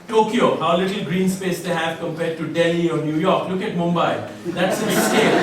Tokyo, how little green space they have compared to Delhi or New York. Look at Mumbai. That's in scale.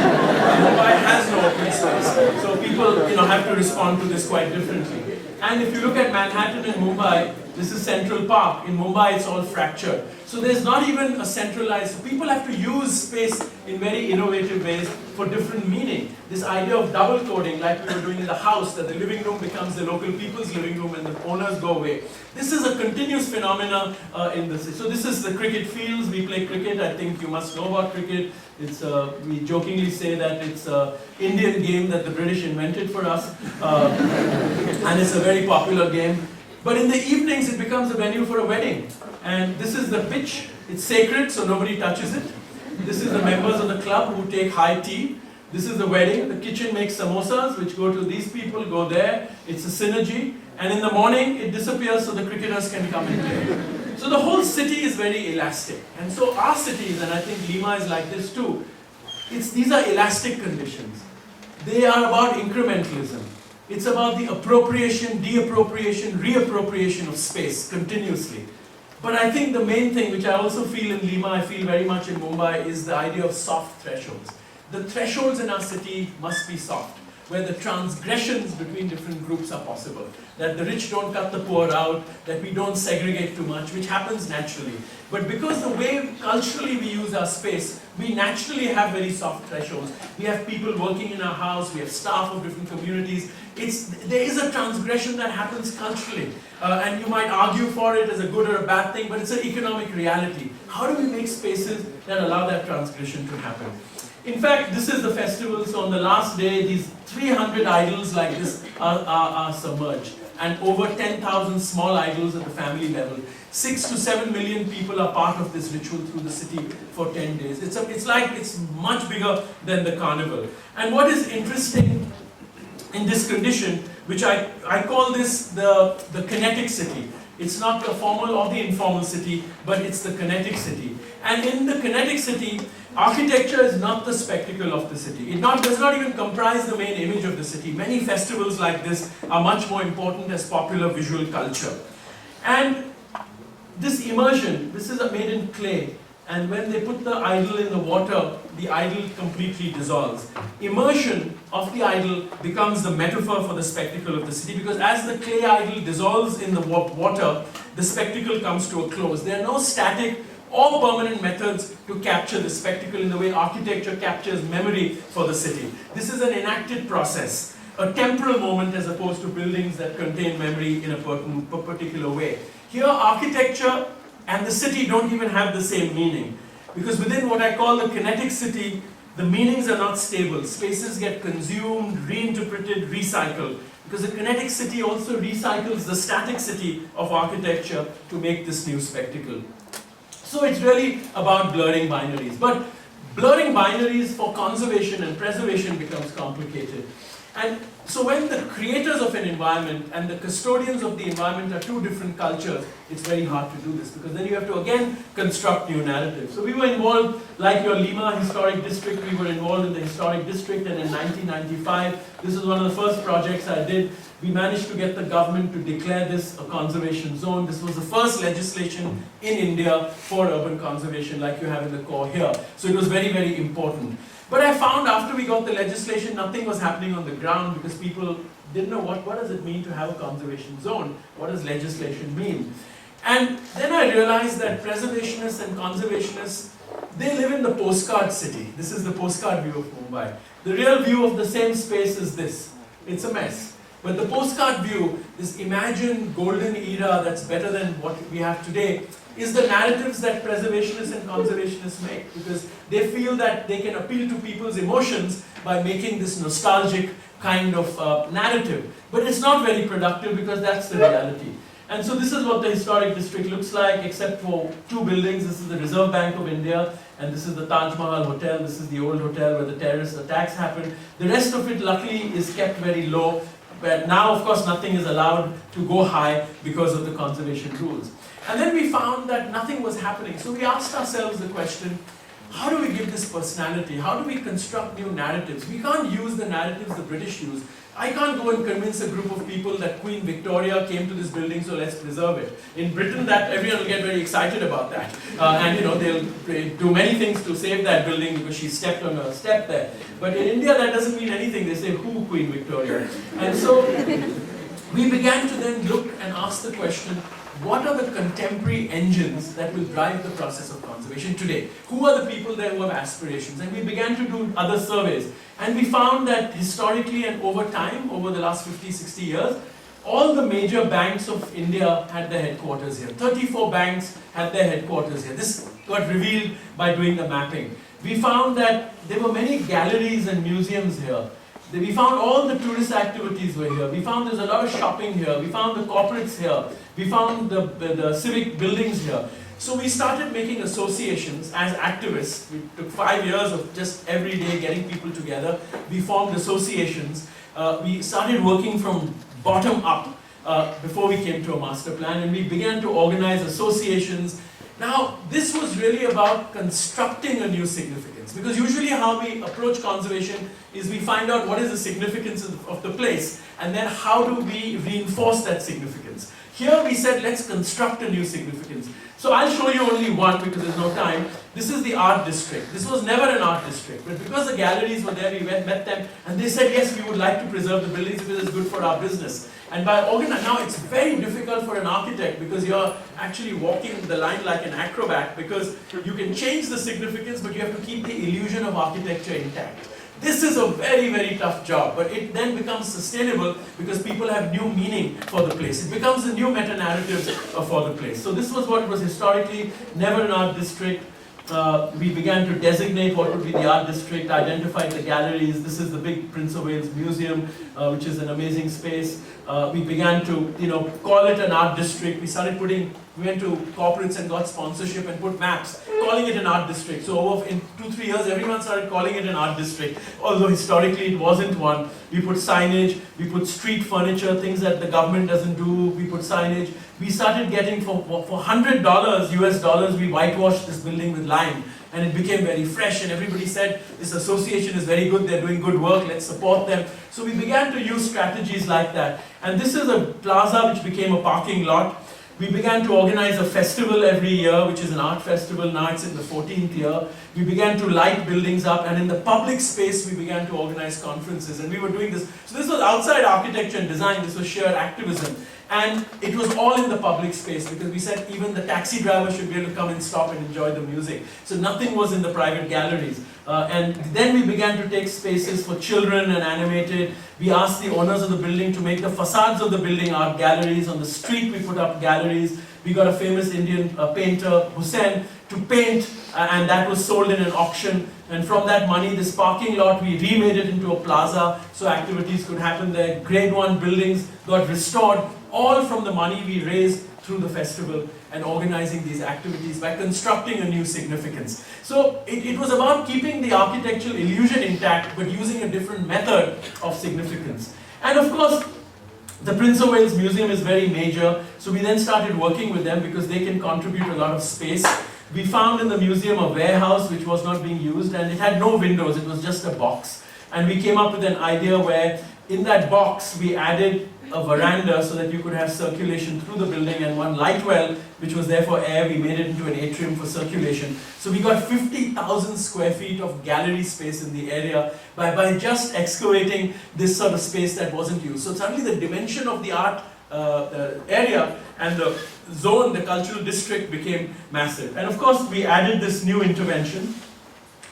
Mumbai has no open space. So people have to respond to this quite differently. And if you look at Manhattan and Mumbai, this is Central Park. In Mumbai, it's all fractured. So there's not even a centralized, people have to use space in very innovative ways for different meaning. This idea of double coding, like we were doing in the house, that the living room becomes the local people's living room and the owners go away. This is a continuous phenomenon in the city. So this is the cricket fields. We play cricket. I think you must know about cricket. It's we jokingly say that it's an Indian game that the British invented for us. And it's a very popular game. But in the evenings, it becomes a venue for a wedding. And this is the pitch. It's sacred, so nobody touches it. This is the members of the club who take high tea. This is the wedding. The kitchen makes samosas, which go to these people, go there. It's a synergy. And in the morning, it disappears so the cricketers can come and play. So the whole city is very elastic. And so our cities, and I think Lima is like this too, these are elastic conditions. They are about incrementalism. It's about the appropriation, deappropriation, reappropriation of space continuously. But I think the main thing, which I also feel in Lima, I feel very much in Mumbai, is the idea of soft thresholds. The thresholds in our city must be soft, where the transgressions between different groups are possible. That the rich don't cut the poor out, that we don't segregate too much, which happens naturally. But because the way culturally we use our space, we naturally have very soft thresholds. We have people working in our house, we have staff of different communities. There is a transgression that happens culturally. And you might argue for it as a good or a bad thing, but it's an economic reality. How do we make spaces that allow that transgression to happen? In fact, this is the festival, so on the last day, these 300 idols like this are submerged. And over 10,000 small idols at the family level. 6 to 7 million people are part of this ritual through the city for 10 days. It's much bigger than the carnival. And what is interesting in this condition, which I call this the kinetic city. It's not the formal or the informal city, but it's the kinetic city. And in the kinetic city, architecture is not the spectacle of the city. It does not even comprise the main image of the city. Many festivals like this are much more important as popular visual culture. And this immersion, this is made in clay. And when they put the idol in the water, the idol completely dissolves. Immersion of the idol becomes the metaphor for the spectacle of the city, because as the clay idol dissolves in the water, the spectacle comes to a close. There are no static or permanent methods to capture the spectacle in the way architecture captures memory for the city. This is an enacted process, a temporal moment as opposed to buildings that contain memory in a particular way. Here, architecture and the city don't even have the same meaning, because within what I call the kinetic city, the meanings are not stable. Spaces get consumed, reinterpreted, recycled, because the kinetic city also recycles the static city of architecture to make this new spectacle. So it's really about blurring binaries. But blurring binaries for conservation and preservation becomes complicated. And so when the creators of an environment and the custodians of the environment are two different cultures, it's very hard to do this, because then you have to again construct new narratives. So we were involved, like your Lima Historic District, we were involved in the Historic District, and in 1995, this is one of the first projects I did. We managed to get the government to declare this a conservation zone. This was the first legislation in India for urban conservation, like you have in the core here. So it was very, very important. But I found after we got the legislation, nothing was happening on the ground, because people didn't know what does it mean to have a conservation zone? What does legislation mean? And then I realized that preservationists and conservationists, they live in the postcard city. This is the postcard view of Mumbai. The real view of the same space is this. It's a mess. But the postcard view, this imagined golden era that's better than what we have today, is the narratives that preservationists and conservationists make, because they feel that they can appeal to people's emotions by making this nostalgic kind of narrative. But it's not very productive, because that's the reality. And so this is what the historic district looks like, except for two buildings. This is the Reserve Bank of India, and this is the Taj Mahal Hotel. This is the old hotel where the terrorist attacks happened. The rest of it, luckily, is kept very low. But now, of course, nothing is allowed to go high because of the conservation rules. And then we found that nothing was happening. So we asked ourselves the question, how do we give this personality? How do we construct new narratives? We can't use the narratives the British use. I can't go and convince a group of people that Queen Victoria came to this building, so let's preserve it. In Britain, that everyone will get very excited about that. And they'll do many things to save that building because she stepped on a step there. But in India, that doesn't mean anything. They say, who Queen Victoria? And so we began to then look and ask the question, what are the contemporary engines that will drive the process of conservation today? Who are the people there who have aspirations? And we began to do other surveys. And we found that historically and over time, over the last 50, 60 years, all the major banks of India had their headquarters here. 34 banks had their headquarters here. This got revealed by doing the mapping. We found that there were many galleries and museums here. We found all the tourist activities were here. We found there's a lot of shopping here. We found the corporates here. We found the civic buildings here. So we started making associations as activists. We took 5 years of just every day getting people together. We formed associations. We started working from bottom up before we came to a master plan, and we began to organize associations. Now, this was really about constructing a new significance, because usually how we approach conservation is we find out what is the significance of the place, and then how do we reinforce that significance. Here we said, let's construct a new significance. So I'll show you only one because there's no time. This is the art district. This was never an art district, but because the galleries were there, we met them, and they said, yes, we would like to preserve the buildings because it's good for our business. And by organizing, now it's very difficult for an architect because you're actually walking the line like an acrobat, because you can change the significance, but you have to keep the illusion of architecture intact. This is a very, very tough job, but it then becomes sustainable because people have new meaning for the place. It becomes a new meta-narrative for the place. So this was what it was historically, never an art district. We began to designate what would be the art district, identified the galleries. This is the big Prince of Wales Museum, which is an amazing space. We began to, call it an art district. We went to corporates and got sponsorship and put maps, calling it an art district. So in 2-3 years, everyone started calling it an art district, although historically it wasn't one. We put signage, we put street furniture, things that the government doesn't do. We put signage. We started getting, for $100 US dollars, we whitewashed this building with lime, and it became very fresh, and everybody said, this association is very good, they're doing good work, let's support them. So we began to use strategies like that. And this is a plaza which became a parking lot. We began to organize a festival every year, which is an art festival. Now it's in the 14th year. We began to light buildings up, and in the public space, we began to organize conferences. And we were doing this. So this was outside architecture and design. This was sheer activism. And it was all in the public space, because we said even the taxi driver should be able to come and stop and enjoy the music. So nothing was in the private galleries. And then we began to take spaces for children and animated. We asked the owners of the building to make the facades of the building art galleries. On the street we put up galleries. We got a famous Indian painter, Hussain, to paint, and that was sold in an auction. And from that money, this parking lot, we remade it into a plaza so activities could happen there. Grade 1 buildings got restored, all from the money we raised through the festival and organizing these activities by constructing a new significance. So it was about keeping the architectural illusion intact, but using a different method of significance. And of course, the Prince of Wales Museum is very major, so we then started working with them because they can contribute a lot of space. We found in the museum a warehouse which was not being used, and it had no windows, it was just a box. And we came up with an idea where in that box we added a veranda so that you could have circulation through the building, and one light well which was there for air, we made it into an atrium for circulation. So we got 50,000 square feet of gallery space in the area by just excavating this sort of space that wasn't used. So suddenly the dimension of the art area and the zone, the cultural district, became massive. And of course we added this new intervention,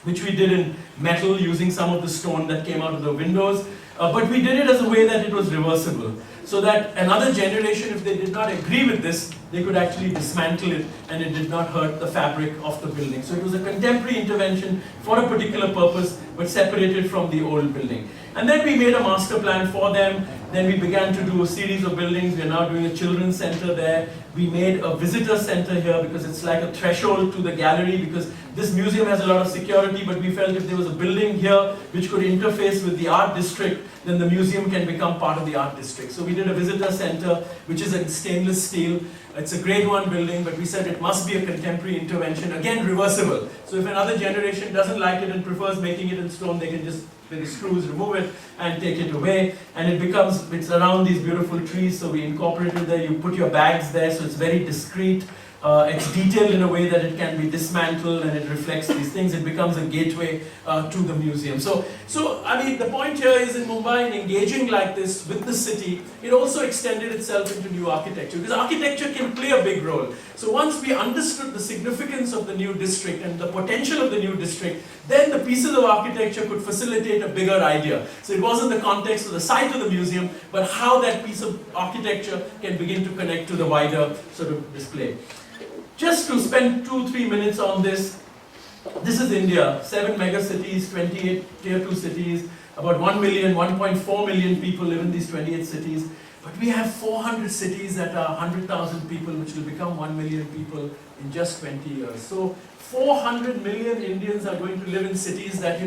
which we did in metal using some of the stone that came out of the windows. But we did it as a way that it was reversible, so that another generation, if they did not agree with this, they could actually dismantle it and it did not hurt the fabric of the building. So it was a contemporary intervention for a particular purpose, but separated from the old building. And then we made a master plan for them. Then we began to do a series of buildings. We are now doing a children's center there. We made a visitor center here because it's like a threshold to the gallery, because this museum has a lot of security, but we felt if there was a building here which could interface with the art district, then the museum can become part of the art district. So we did a visitor center, which is in stainless steel. It's a grade 1 building, but we said it must be a contemporary intervention, again reversible. So if another generation doesn't like it and prefers making it in stone, they can just, with the screws, remove it and take it away. And it's around these beautiful trees, so we incorporated there. You put your bags there, so it's very discreet. It's detailed in a way that it can be dismantled and it reflects these things. It becomes a gateway to the museum. So I mean, the point here is in Mumbai, in engaging like this with the city, it also extended itself into new architecture, because architecture can play a big role. So once we understood the significance of the new district and the potential of the new district, then the pieces of architecture could facilitate a bigger idea. So it wasn't the context of the site of the museum, but how that piece of architecture can begin to connect to the wider sort of display. Just to spend 2-3 minutes on this, this is India, 7 mega cities, 28 tier 2 cities, about 1 million, 1.4 million people live in these 28 cities. But we have 400 cities that are 100,000 people, which will become 1 million people in just 20 years. So 400 million Indians are going to live in cities that,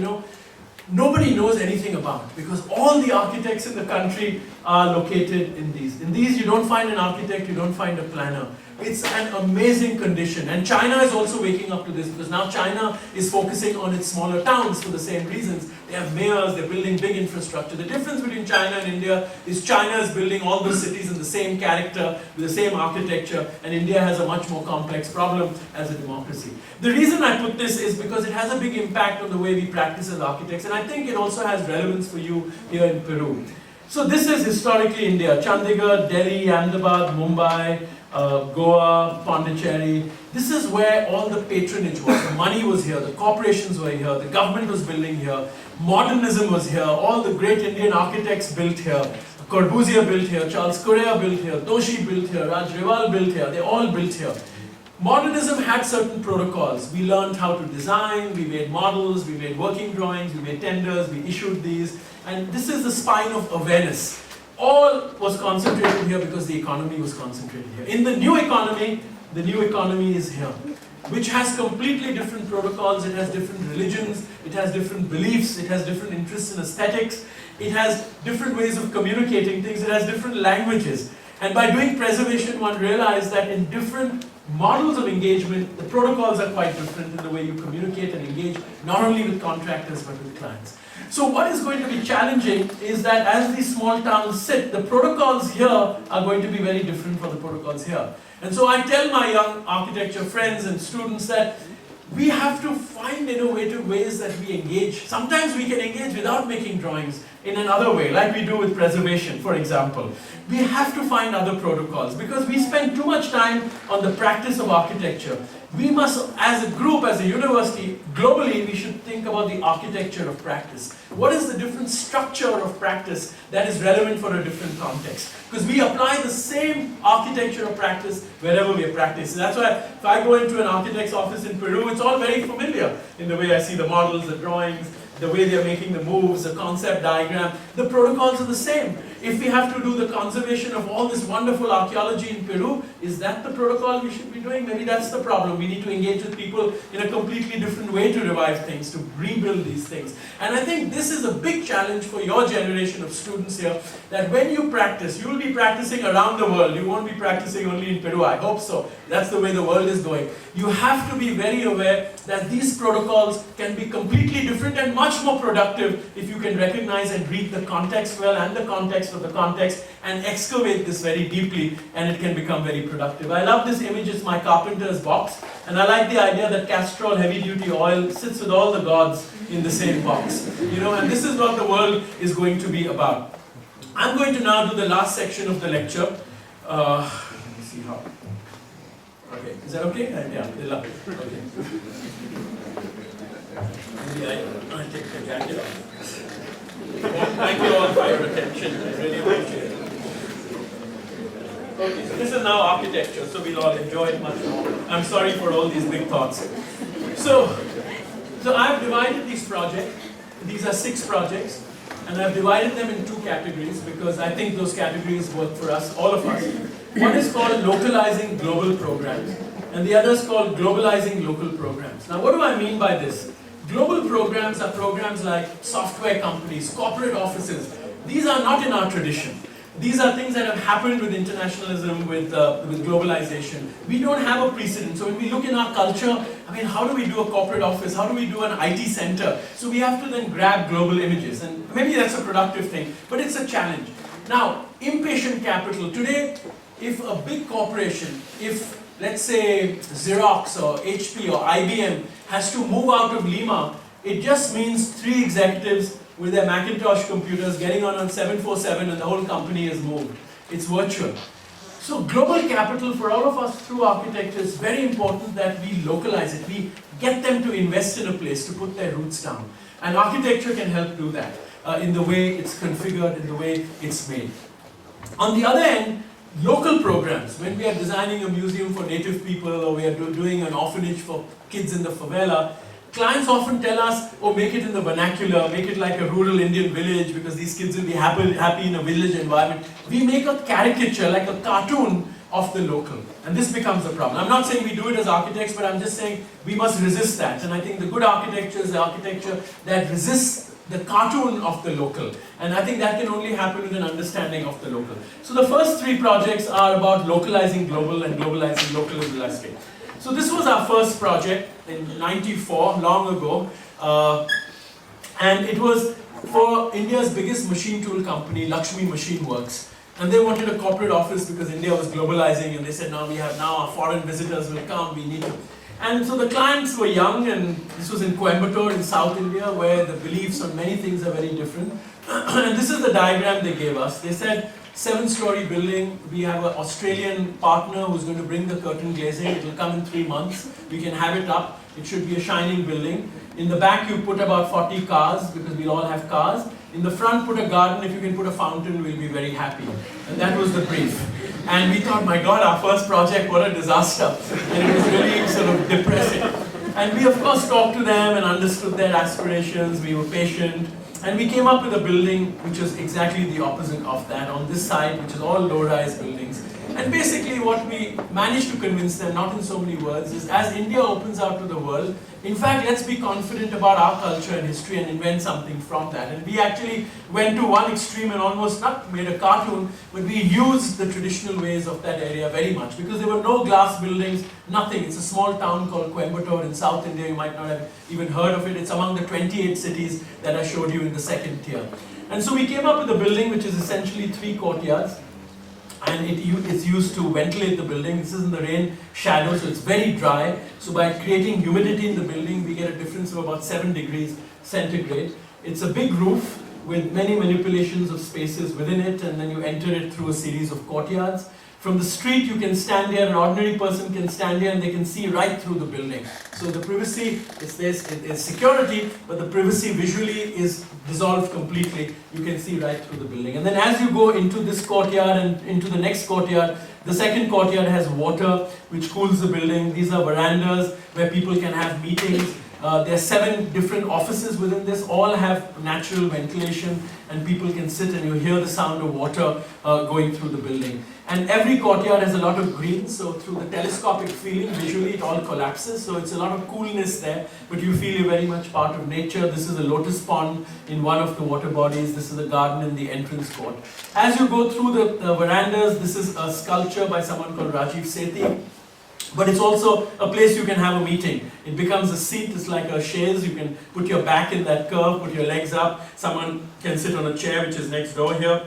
nobody knows anything about, because all the architects in the country are located in these. In these, you don't find an architect, you don't find a planner. It's an amazing condition. And China is also waking up to this, because now China is focusing on its smaller towns for the same reasons. They have mayors, they're building big infrastructure. The difference between China and India is China is building all those cities in the same character, with the same architecture, and India has a much more complex problem as a democracy. The reason I put this is because it has a big impact on the way we practice as architects, and I think it also has relevance for you here in Peru. So this is historically India: Chandigarh, Delhi, Ahmedabad, Mumbai, Goa, Pondicherry. This is where all the patronage was. The money was here, the corporations were here, the government was building here, modernism was here, all the great Indian architects built here. Corbusier built here, Charles Correa built here, Toshi built here, Raj Rival built here, they all built here. Modernism had certain protocols. We learned how to design, we made models, we made working drawings, we made tenders, we issued these, and this is the spine of awareness. All was concentrated here because the economy was concentrated here. In the new economy is here, which has completely different protocols, it has different religions, it has different beliefs, it has different interests in aesthetics, it has different ways of communicating things, it has different languages. And by doing preservation, one realized that in different models of engagement, the protocols are quite different in the way you communicate and engage, not only with contractors but with clients. So what is going to be challenging is that as these small towns sit, the protocols here are going to be very different from the protocols here. And so I tell my young architecture friends and students that we have to find innovative ways that we engage. Sometimes we can engage without making drawings in another way, like we do with preservation, for example. We have to find other protocols because we spend too much time on the practice of architecture. We must, as a group, as a university, globally, we should think about the architecture of practice. What is the different structure of practice that is relevant for a different context? Because we apply the same architecture of practice wherever we are practicing. That's why if I go into an architect's office in Peru, it's all very familiar in the way I see the models, the drawings, the way they're making the moves, the concept diagram. The protocols are the same. If we have to do the conservation of all this wonderful archaeology in Peru, is that the protocol we should be doing? Maybe that's the problem. We need to engage with people in a completely different way to revive things, to rebuild these things. And I think this is a big challenge for your generation of students here, that when you practice, you will be practicing around the world. You won't be practicing only in Peru. I hope so. That's the way the world is going. You have to be very aware that these protocols can be completely different and much more productive if you can recognize and read the context well and the context of the context and excavate this very deeply, and it can become very productive. I love this image. It's my carpenter's box, and I like the idea that Castrol heavy duty oil sits with all the gods in the same box. And this is what the world is going to be about. I'm going to now do the last section of the lecture. Let me see how. Okay, is that okay? Yeah, okay. Maybe I take the jacket off. Thank you all for your attention. I really appreciate it. Okay, so this is now architecture, so we'll all enjoy it much more. I'm sorry for all these big thoughts. So I've divided these projects. These are 6 projects, and I've divided them in 2 categories because I think those categories work for us, all of us. One is called localizing global programs, and the other is called globalizing local programs. Now, what do I mean by this? Global programs are programs like software companies, corporate offices. These are not in our tradition. These are things that have happened with internationalism, with globalization. We don't have a precedent. So when we look in our culture, how do we do a corporate office? How do we do an IT center? So we have to then grab global images. And maybe that's a productive thing, but it's a challenge. Now, impatient capital. Today, if a big corporation, if let's say Xerox or HP or IBM has to move out of Lima, it just means 3 executives with their Macintosh computers getting on 747 and the whole company is moved. It's virtual. So global capital for all of us through architecture is very important that we localize it. We get them to invest in a place, to put their roots down. And architecture can help do that in the way it's configured, in the way it's made. On the other end, local programs, when we are designing a museum for native people or we are doing an orphanage for kids in the favela, clients often tell us, oh, make it in the vernacular, make it like a rural Indian village because these kids will be happy in a village environment. We make a caricature, like a cartoon of the local. And this becomes a problem. I'm not saying we do it as architects, but I'm just saying we must resist that. And I think the good architecture is the architecture that resists the cartoon of the local. And I think that can only happen with an understanding of the local. So the first 3 projects are about localizing global and globalizing local in the landscape. So this was our first project in '94, long ago. And it was for India's biggest machine tool company, Lakshmi Machine Works. And they wanted a corporate office because India was globalizing, and they said, now our foreign visitors will come, we need to. And so the clients were young, and this was in Coimbatore in South India, where the beliefs on many things are very different. And this is the diagram they gave us. They said, 7-story building, we have an Australian partner who's going to bring the curtain glazing, it will come in 3 months, we can have it up, it should be a shining building. In the back you put about 40 cars, because we all have cars. In the front put a garden, if you can put a fountain, we'll be very happy. And that was the brief. And we thought, my God, our first project, what a disaster. And it was really sort of depressing. And we of course talked to them and understood their aspirations, we were patient. And we came up with a building which is exactly the opposite of that on this side, which is all low-rise buildings. And basically what we managed to convince them, not in so many words, is as India opens out to the world, in fact, let's be confident about our culture and history and invent something from that. And we actually went to one extreme and almost not made a cartoon, but we used the traditional ways of that area very much, because there were no glass buildings, nothing. It's a small town called Coimbatore in South India. You might not have even heard of it. It's among the 28 cities that I showed you in the second tier. And so we came up with a building which is essentially 3 courtyards. And it's used to ventilate the building. This is in the rain shadow, so it's very dry. So by creating humidity in the building, we get a difference of about 7 degrees centigrade. It's a big roof with many manipulations of spaces within it, and then you enter it through a series of courtyards. From the street, you can stand here, an ordinary person can stand here and they can see right through the building. So the privacy is security, but the privacy visually is dissolved completely. You can see right through the building. And then as you go into this courtyard and into the next courtyard, the second courtyard has water which cools the building. These are verandas where people can have meetings. There are 7 different offices within this, all have natural ventilation, and people can sit and you hear the sound of water going through the building. And every courtyard has a lot of green, so through the telescopic feeling, visually it all collapses, so it's a lot of coolness there, but you feel you're very much part of nature. This is a lotus pond in one of the water bodies, this is a garden in the entrance court. As you go through the verandas, this is a sculpture by someone called Rajiv Sethi. But it's also a place you can have a meeting. It becomes a seat, it's like a chaise, you can put your back in that curve, put your legs up, someone can sit on a chair which is next door here,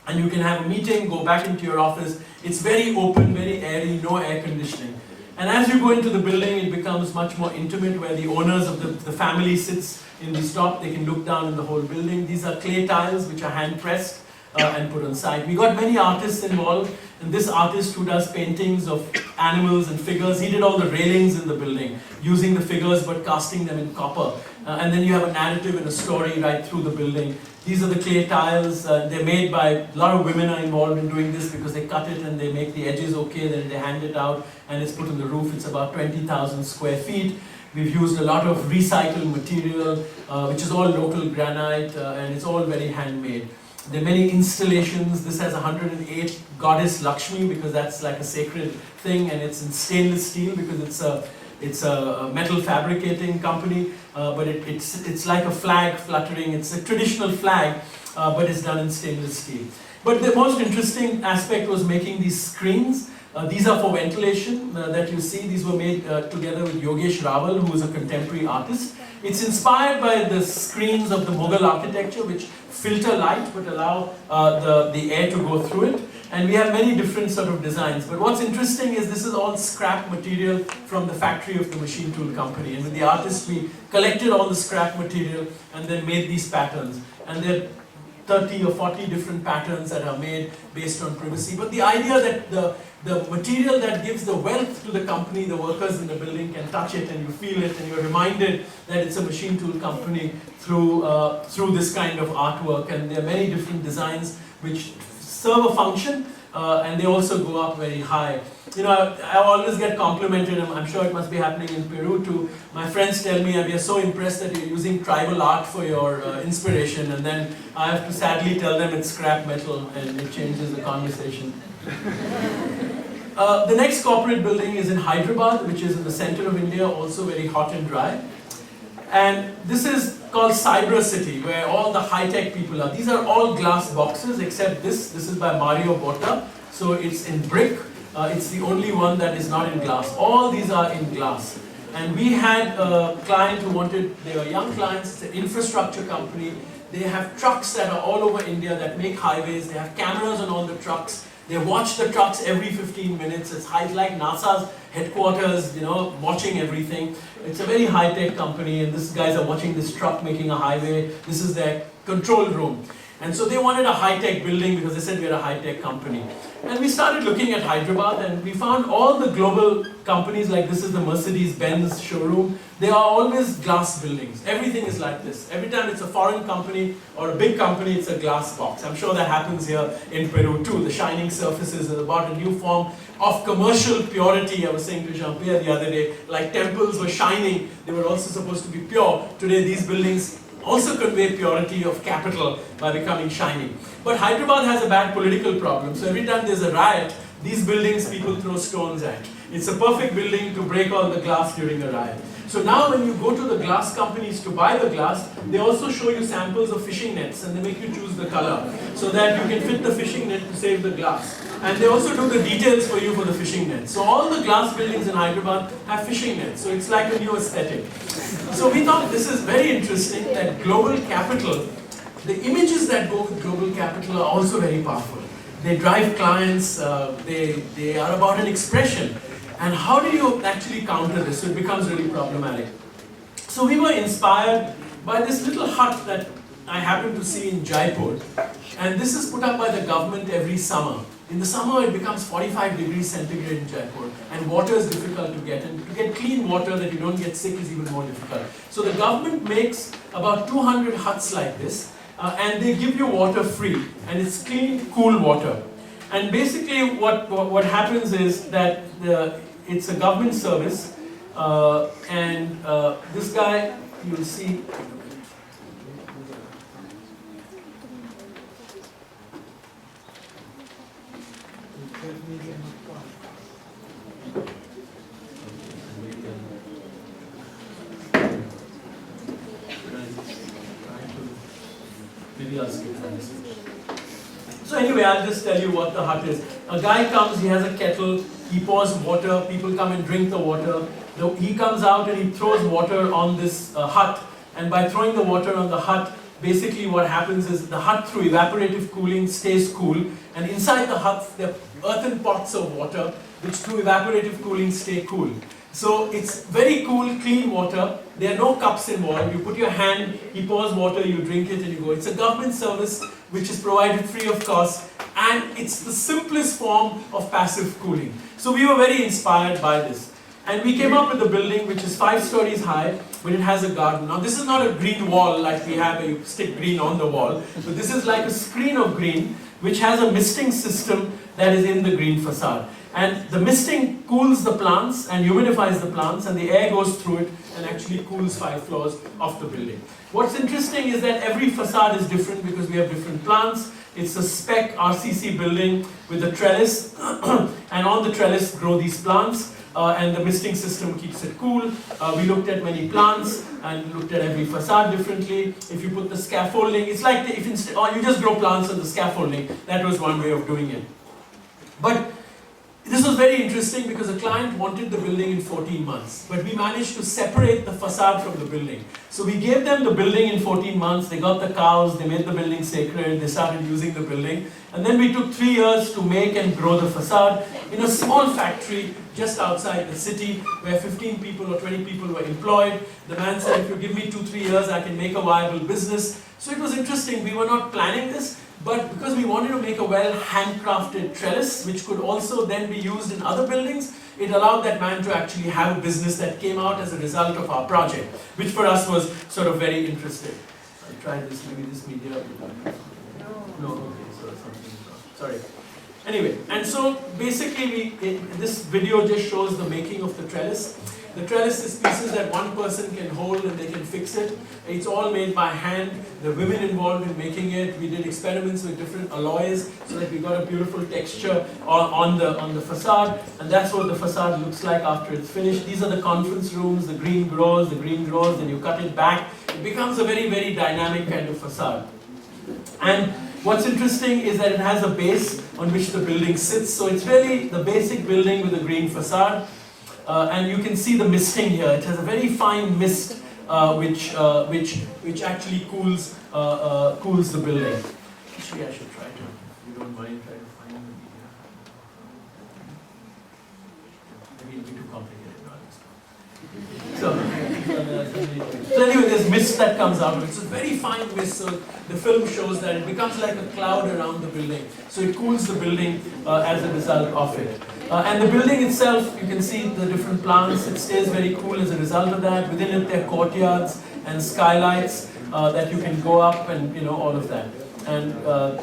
and you can have a meeting, go back into your office. It's very open, very airy, no air conditioning. And as you go into the building, it becomes much more intimate, where the owners of the family sits in the top, they can look down in the whole building. These are clay tiles which are hand pressed and put on site. We got many artists involved, and this artist who does paintings of animals and figures, he did all the railings in the building, using the figures but casting them in copper. And then you have a narrative and a story right through the building. These are the clay tiles, they're made by, a lot of women are involved in doing this because they cut it and they make the edges okay, then they hand it out and it's put on the roof. It's about 20,000 square feet. We've used a lot of recycled material, which is all local granite, and it's all very handmade. There are many installations. This has 108 goddess Lakshmi, because that's like a sacred thing, and it's in stainless steel because it's a metal fabricating company, but it's like a flag fluttering. It's a traditional flag, but it's done in stainless steel. But the most interesting aspect was making these screens. These are for ventilation that you see. These were made together with Yogesh Rahul, who is a contemporary artist. It's inspired by the screens of the Mughal architecture, which filter light but allow the air to go through it. And we have many different sort of designs. But what's interesting is this is all scrap material from the factory of the machine tool company. And with the artists, we collected all the scrap material and then made these patterns. And there are 30 or 40 different patterns that are made based on privacy. But the idea that the material that gives the wealth to the company, the workers in the building can touch it and you feel it and you're reminded that it's a machine tool company through this kind of artwork. And there are many different designs which serve a function, and they also go up very high. You know, I always get complimented, and I'm sure it must be happening in Peru too. My friends tell me, we are so impressed that you're using tribal art for your inspiration, and then I have to sadly tell them it's scrap metal, and it changes the conversation. The next corporate building is in Hyderabad, which is in the center of India, also very hot and dry. And this is called Cyber City, where all the high-tech people are. These are all glass boxes, except this. This is by Mario Botta, so it's in brick. It's the only one that is not in glass. All these are in glass. And we had a client who wanted, they were young clients, it's an infrastructure company. They have trucks that are all over India that make highways. They have cameras on all the trucks. They watch the trucks every 15 minutes. It's like NASA's headquarters, you know, watching everything. It's a very high-tech company, and these guys are watching this truck making a highway. This is their control room. And so they wanted a high-tech building because they said we're a high-tech company. And we started looking at Hyderabad, and we found all the global companies, like this is the Mercedes-Benz showroom. They are always glass buildings. Everything is like this. Every time it's a foreign company or a big company, it's a glass box. I'm sure that happens here in Peru too. The shining surfaces are about a new form of commercial purity. I was saying to Jean-Pierre the other day, like temples were shining, they were also supposed to be pure. Today these buildings also convey purity of capital by becoming shiny. But Hyderabad has a bad political problem, so every time there's a riot, these buildings people throw stones at. It's a perfect building to break all the glass during a riot. So now when you go to the glass companies to buy the glass, they also show you samples of fishing nets, and they make you choose the color so that you can fit the fishing net to save the glass. And they also do the details for you for the fishing net. So all the glass buildings in Hyderabad have fishing nets, so it's like a new aesthetic. So we thought this is very interesting that global capital, the images that go with global capital are also very powerful. They drive clients, they are about an expression. And how do you actually counter this? So it becomes really problematic. So we were inspired by this little hut that I happened to see in Jaipur. And this is put up by the government every summer. In the summer it becomes 45 degrees centigrade in Jaipur, and water is difficult to get. And to get clean water that you don't get sick is even more difficult. So the government makes about 200 huts like this, and they give you water free. And it's clean, cool water. And basically what happens is that it's a government service, and this guy, you'll see, maybe I'll skip this. So anyway, I'll just tell you what the hut is. A guy comes, he has a kettle, he pours water, people come and drink the water. He comes out and he throws water on this hut, and by throwing the water on the hut, basically what happens is the hut through evaporative cooling stays cool, and inside the hut there are earthen pots of water which through evaporative cooling stay cool. So it's very cool, clean water. There are no cups involved. You put your hand, he pours water, you drink it and you go. It's a government service which is provided free of cost, and it's the simplest form of passive cooling. So we were very inspired by this. And we came up with a building which is 5 stories high, but it has a garden. Now this is not a green wall like we have where you stick green on the wall. So this is like a screen of green which has a misting system that is in the green facade. And the misting cools the plants and humidifies the plants, and the air goes through it and actually cools 5 floors of the building. What's interesting is that every facade is different because we have different plants. It's a spec RCC building with a trellis, and on the trellis grow these plants, and the misting system keeps it cool. We looked at many plants and looked at every facade differently. If you put the scaffolding, it's like if you just grow plants on the scaffolding. That was one way of doing it. But this was very interesting because a client wanted the building in 14 months, but we managed to separate the facade from the building. So we gave them the building in 14 months, they got the cows, they made the building sacred, they started using the building. And then we took 3 years to make and grow the facade in a small factory just outside the city where 15 people or 20 people were employed. The man said, if you give me 2-3 years, I can make a viable business. So it was interesting, we were not planning this, but because we wanted to make a well handcrafted trellis, which could also then be used in other buildings, it allowed that man to actually have a business that came out as a result of our project, which for us was sort of very interesting. I tried this, maybe this media. No, okay, so something. Sorry. Anyway, and so basically this video just shows the making of the trellis. The trellis is pieces that one person can hold and they can fix it. It's all made by hand. The women involved in making it. We did experiments with different alloys so that we got a beautiful texture on the facade. And that's what the facade looks like after it's finished. These are the conference rooms, the green grows, then you cut it back. It becomes a very, very dynamic kind of facade. And what's interesting is that it has a base on which the building sits. So it's really the basic building with a green facade. And you can see the misting here. It has a very fine mist which actually cools the building. Actually, I should try to, if you don't mind, try to find the media. Maybe it'll be too complicated. So anyway, there's mist that comes out of it. It's a very fine mist, so the film shows that it becomes like a cloud around the building. So it cools the building as a result of it. And the building itself, you can see the different plants, it stays very cool as a result of that. Within it there are courtyards and skylights that you can go up and all of that. And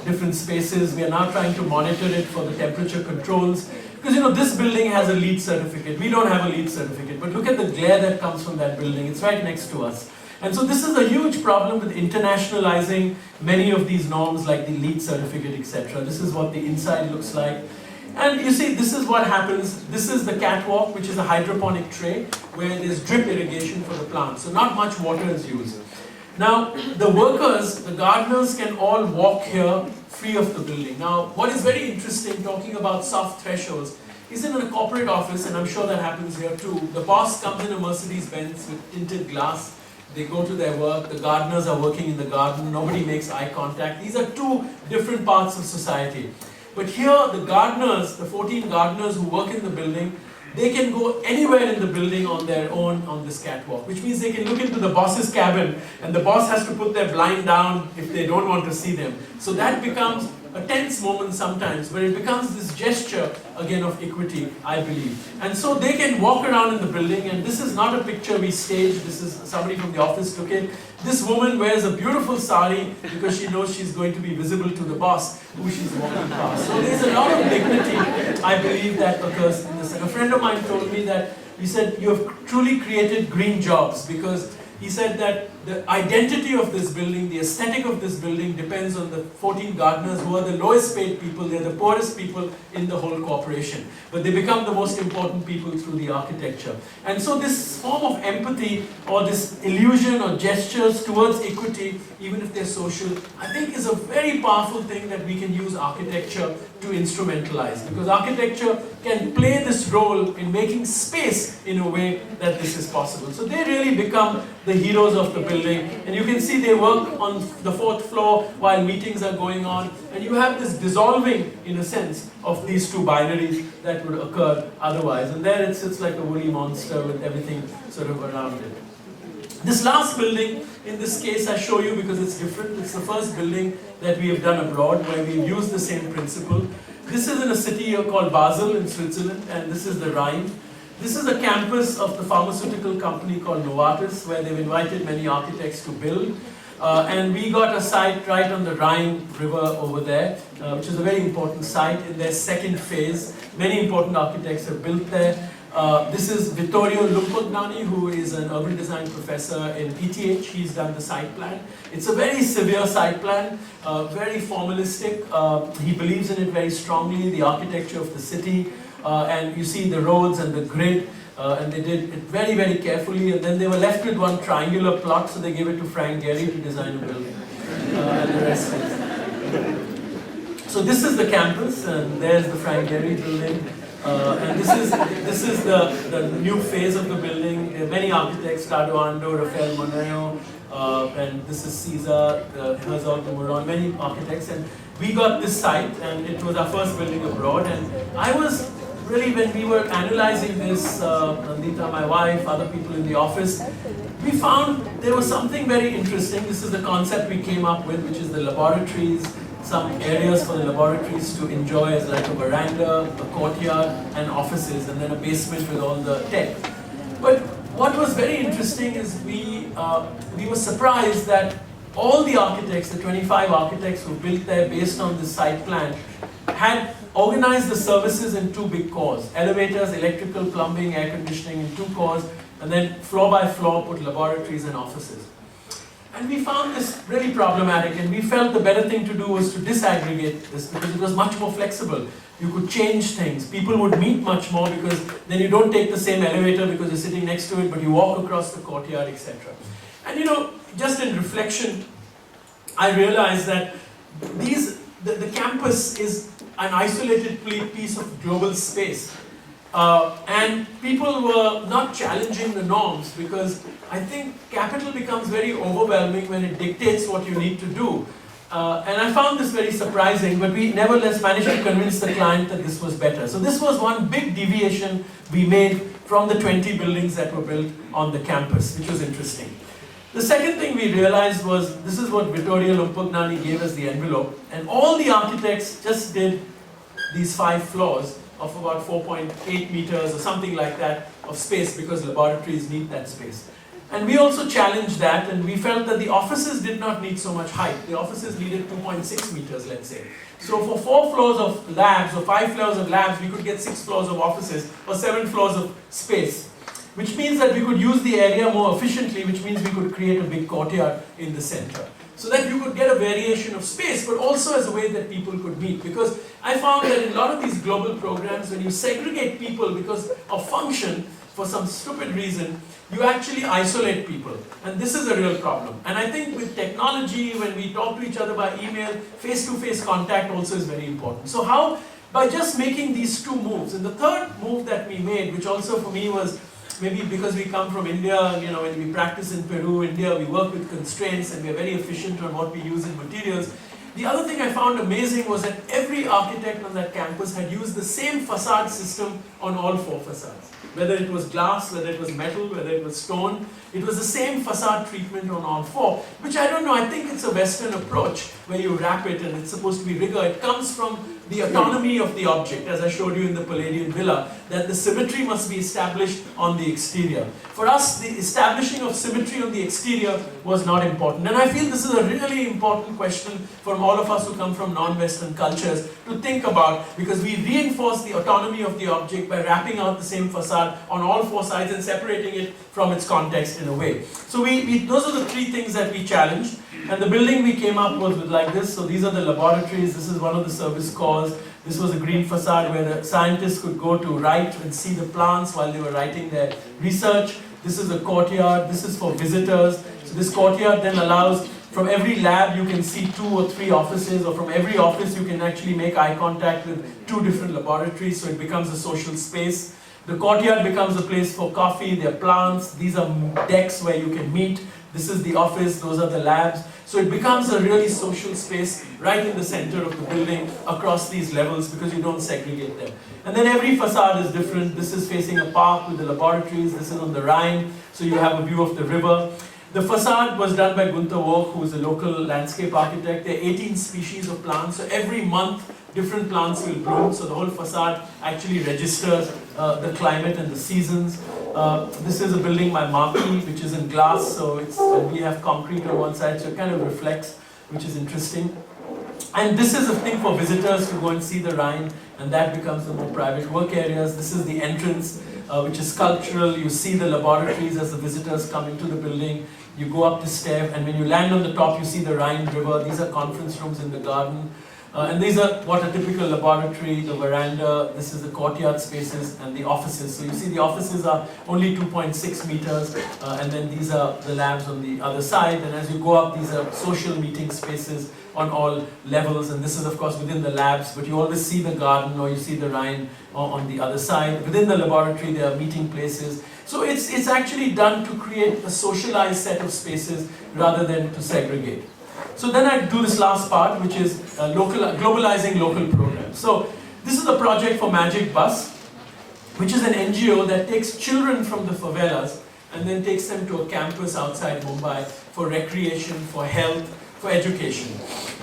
different spaces. We are now trying to monitor it for the temperature controls. Because this building has a LEED certificate. We don't have a LEED certificate, but look at the glare that comes from that building. It's right next to us. And so this is a huge problem with internationalizing many of these norms like the LEED certificate, etc. This is what the inside looks like. And you see, this is what happens. This is the catwalk, which is a hydroponic tray where there's drip irrigation for the plants. So not much water is used. Now, the workers, the gardeners can all walk here free of the building. Now, what is very interesting, talking about soft thresholds, is in a corporate office, and I'm sure that happens here too. The boss comes in a Mercedes-Benz with tinted glass. They go to their work. The gardeners are working in the garden. Nobody makes eye contact. These are two different parts of society. But here, the gardeners, the 14 gardeners who work in the building, they can go anywhere in the building on their own on this catwalk, which means they can look into the boss's cabin and the boss has to put their blind down if they don't want to see them. So that becomes a tense moment sometimes, where it becomes this gesture again of equity, I believe. And so they can walk around in the building, and this is not a picture we staged, this is somebody from the office took it. This woman wears a beautiful sari because she knows she's going to be visible to the boss who she's walking past. So there's a lot of dignity, I believe, that occurs in this. And a friend of mine told me that, he said, you have truly created green jobs, because he said that the identity of this building, the aesthetic of this building depends on the 14 gardeners who are the lowest paid people, they're the poorest people in the whole corporation. But they become the most important people through the architecture. And so this form of empathy, or this illusion or gestures towards equity, even if they're social, I think is a very powerful thing that we can use architecture to instrumentalize. Because architecture can play this role in making space in a way that this is possible. So they really become the heroes of the building. And you can see they work on the 4th floor while meetings are going on. And you have this dissolving, in a sense, of these two binaries that would occur otherwise. And there it sits like a woolly monster with everything sort of around it. This last building, in this case, I show you because it's different. It's the first building that we have done abroad where we've used the same principle. This is in a city called Basel in Switzerland, and this is the Rhine. This is a campus of the pharmaceutical company called Novartis, where they've invited many architects to build. And we got a site right on the Rhine River over there, which is a very important site in their second phase. Many important architects have built there. This is Vittorio Lumpognani, who is an urban design professor in ETH. He's done the site plan. It's a very severe site plan, very formalistic. He believes in it very strongly, the architecture of the city. And you see the roads and the grid, and they did it very, very carefully. And then they were left with one triangular plot, so they gave it to Frank Gehry to design a building. And the rest is. So this is the campus, and there's the Frank Gehry building. And this is the new phase of the building. Many architects, Tadoando, Rafael Moneo, and this is Caesar, Herzog, de Meuron, many architects. And we got this site, and it was our first building abroad. And I was really, when we were analyzing this, Nandita, my wife, other people in the office, we found there was something very interesting. This is the concept we came up with, which is the laboratories, some areas for the laboratories to enjoy as like a veranda, a courtyard, and offices, and then a basement with all the tech. But what was very interesting is we were surprised that all the architects, the 25 architects who built there based on this site plan, had organized the services in 2 big cores. Elevators, electrical, plumbing, air conditioning in 2 cores, and then floor by floor put laboratories and offices. And we found this really problematic, and we felt the better thing to do was to disaggregate this because it was much more flexible. You could change things. People would meet much more because then you don't take the same elevator because you're sitting next to it, but you walk across the courtyard, etc. And just in reflection, I realized that the campus is an isolated piece of global space. And people were not challenging the norms because I think capital becomes very overwhelming when it dictates what you need to do. And I found this very surprising, but we nevertheless managed to convince the client that this was better. So this was one big deviation we made from the 20 buildings that were built on the campus, which was interesting. The second thing we realized was, this is what Vittorio Lumpugnani gave us the envelope, and all the architects just did these 5 floors of about 4.8 meters or something like that of space because laboratories need that space. And we also challenged that, and we felt that the offices did not need so much height. The offices needed 2.6 meters, let's say. So for 4 floors of labs or 5 floors of labs, we could get 6 floors of offices or 7 floors of space, which means that we could use the area more efficiently, which means we could create a big courtyard in the center. So that you could get a variation of space, but also as a way that people could meet. Because I found that in a lot of these global programs, when you segregate people because of function, for some stupid reason, you actually isolate people. And this is a real problem. And I think with technology, when we talk to each other by email, face-to-face contact also is very important. So how? By just making these 2 moves. And the third move that we made, which also for me was, maybe because we come from India, when we practice in Peru, India, we work with constraints and we're very efficient on what we use in materials. The other thing I found amazing was that every architect on that campus had used the same facade system on all 4 facades. Whether it was glass, whether it was metal, whether it was stone, it was the same facade treatment on all 4, which I don't know, I think it's a Western approach where you wrap it and it's supposed to be rigor. It comes from the autonomy of the object, as I showed you in the Palladian villa, that the symmetry must be established on the exterior. For us, the establishing of symmetry on the exterior was not important. And I feel this is a really important question for all of us who come from non-Western cultures to think about, because we reinforce the autonomy of the object by wrapping out the same facade on all 4 sides and separating it from its context in a way. So those are the 3 things that we challenged. And the building we came up with like this. So these are the laboratories. This is one of the service cores. This was a green facade where the scientists could go to write and see the plants while they were writing their research. This is a courtyard. This is for visitors. So this courtyard then allows, from every lab you can see 2 or 3 offices, or from every office you can actually make eye contact with 2 different laboratories, so it becomes a social space. The courtyard becomes a place for coffee. There are plants. These are decks where you can meet. This is the office, those are the labs. So it becomes a really social space right in the center of the building across these levels because you don't segregate them. And then every facade is different. This is facing a park with the laboratories. This is on the Rhine, so you have a view of the river. The facade was done by Gunther Woch, who is a local landscape architect. There are 18 species of plants, so every month different plants will bloom, so the whole facade actually registers the climate and the seasons. This is a building by Marquis, which is in glass, so we have concrete on one side, so it kind of reflects, which is interesting. And this is a thing for visitors to go and see the Rhine, and that becomes the more private work areas. This is the entrance, which is sculptural. You see the laboratories as the visitors come into the building. You go up the stair, and when you land on the top, you see the Rhine River. These are conference rooms in the garden. And these are what a typical laboratory, the veranda, this is the courtyard spaces and the offices. So you see the offices are only 2.6 meters and then these are the labs on the other side. And as you go up, these are social meeting spaces on all levels. And this is of course within the labs, but you always see the garden or you see the Rhine on the other side. Within the laboratory, there are meeting places. So it's actually done to create a socialized set of spaces rather than to segregate. So then I do this last part, which is globalizing local programs. So this is a project for Magic Bus, which is an NGO that takes children from the favelas and then takes them to a campus outside Mumbai for recreation, for health, for education.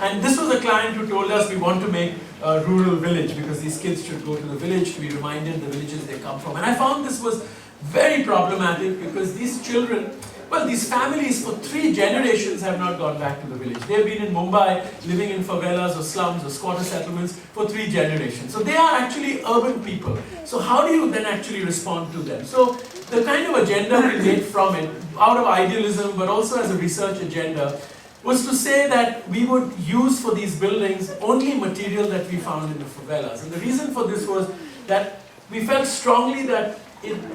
And this was a client who told us we want to make a rural village because these kids should go to the village to be reminded the villages they come from. And I found this was very problematic because these children Well, these families for 3 generations have not gone back to the village. They've been in Mumbai, living in favelas or slums or squatter settlements for 3 generations. So they are actually urban people. So how do you then actually respond to them? So the kind of agenda we made from it, out of idealism but also as a research agenda, was to say that we would use for these buildings only material that we found in the favelas. And the reason for this was that we felt strongly that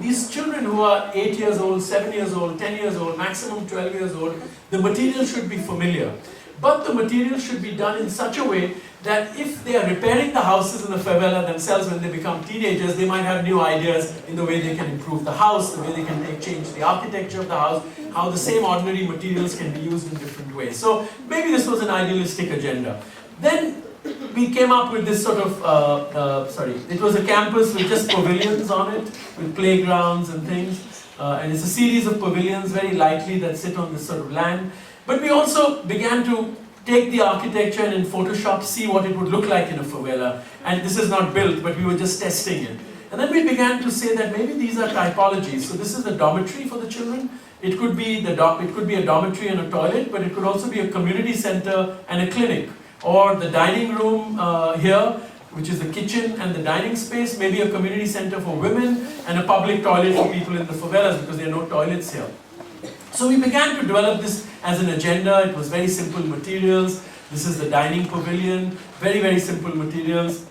these children who are 8 years old, 7 years old, 10 years old, maximum 12 years old, the material should be familiar. But the material should be done in such a way that if they are repairing the houses in the favela themselves when they become teenagers, they might have new ideas in the way they can improve the house, the way they can change the architecture of the house, how the same ordinary materials can be used in different ways. So maybe this was an idealistic agenda. Then we came up with this sort of, it was a campus with just pavilions on it, with playgrounds and things. And it's a series of pavilions, very lightly, that sit on this sort of land. But we also began to take the architecture and in Photoshop see what it would look like in a favela. And this is not built, but we were just testing it. And then we began to say that maybe these are typologies. So this is the dormitory for the children. It could be a dormitory and a toilet, but it could also be a community center and a clinic. Or the dining room here, which is the kitchen and the dining space, maybe a community center for women and a public toilet for people in the favelas because there are no toilets here. So we began to develop this as an agenda. It was very simple materials. This is the dining pavilion, very, very simple materials.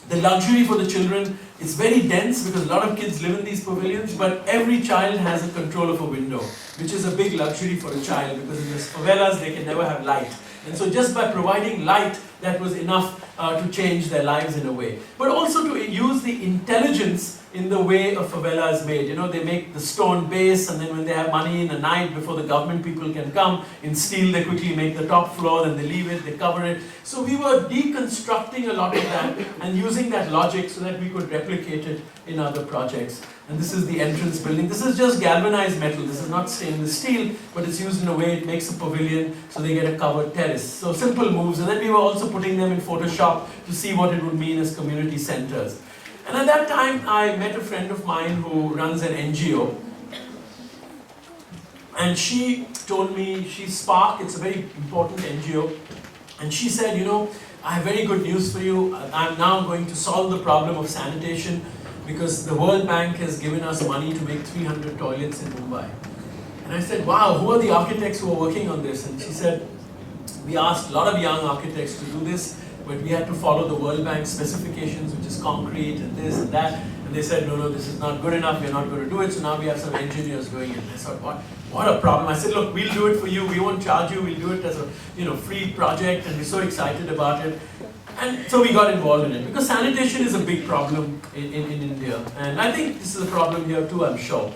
The luxury for the children is very dense because a lot of kids live in these pavilions, but every child has a control of a window, which is a big luxury for a child because in the favelas they can never have light. And so just by providing light, that was enough to change their lives in a way. But also to use the intelligence in the way a favela is made. You know, they make the stone base, and then when they have money in the night before the government people can come, in steel they quickly make the top floor, then they leave it, they cover it. So we were deconstructing a lot of that and using that logic so that we could replicate it in other projects. And this is the entrance building. This is just galvanized metal. This is not stainless steel, but it's used in a way it makes a pavilion so they get a covered terrace. So simple moves. And then we were also putting them in Photoshop to see what it would mean as community centers. And at that time, I met a friend of mine who runs an NGO. And she told me, she's Spark, it's a very important NGO. And she said, you know, I have very good news for you. I'm now going to solve the problem of sanitation because the World Bank has given us money to make 300 toilets in Mumbai. And I said, wow, who are the architects who are working on this? And she said, we asked a lot of young architects to do this, but we had to follow the World Bank specifications, which is concrete and this and that. And they said, no, this is not good enough, we're not going to do it. So now we have some engineers doing it. And I thought, what a problem. I said, look, we'll do it for you. We won't charge you. We'll do it as a free project. And we're so excited about it. And so we got involved in it. Because sanitation is a big problem in India. And I think this is a problem here too, I'm sure.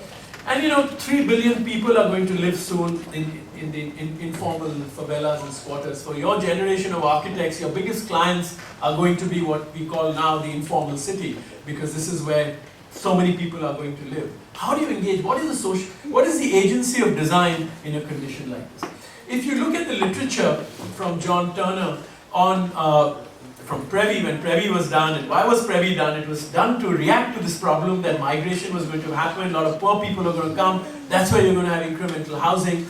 And 3 billion people are going to live soon in the informal favelas and squatters. For your generation of architects, your biggest clients are going to be what we call now the informal city, because this is where so many people are going to live. How do you engage? What is the agency of design in a condition like this? If you look at the literature from John Turner on from Previ, when Previ was done, and why was Previ done? It was done to react to this problem that migration was going to happen, a lot of poor people are going to come, that's why you're going to have incremental housing.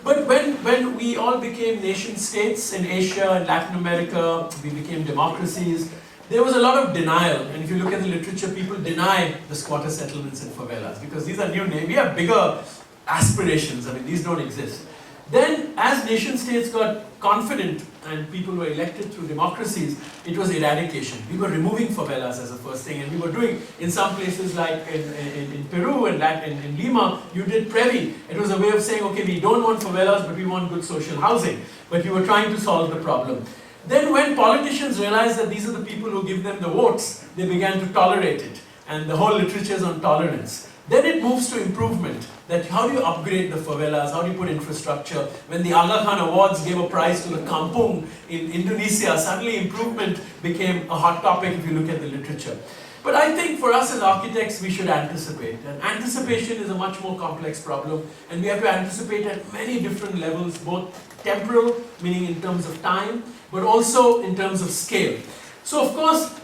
But when we all became nation states in Asia and Latin America, we became democracies, there was a lot of denial. And if you look at the literature, people deny the squatter settlements and favelas because these are new names. We have bigger aspirations. I mean, these don't exist. Then, as nation states got confident and people were elected through democracies, it was eradication. We were removing favelas as a first thing, and we were doing, in some places like in Peru and in Lima, you did Previ. It was a way of saying, okay, we don't want favelas, but we want good social housing. But you were trying to solve the problem. Then when politicians realized that these are the people who give them the votes, they began to tolerate it. And the whole literature is on tolerance. Then it moves to improvement. That how do you upgrade the favelas? How do you put infrastructure? When the Aga Khan Awards gave a prize to the kampung in Indonesia, suddenly improvement became a hot topic if you look at the literature. But I think for us as architects, we should anticipate. And anticipation is a much more complex problem. And we have to anticipate at many different levels, both temporal, meaning in terms of time, but also in terms of scale. So of course,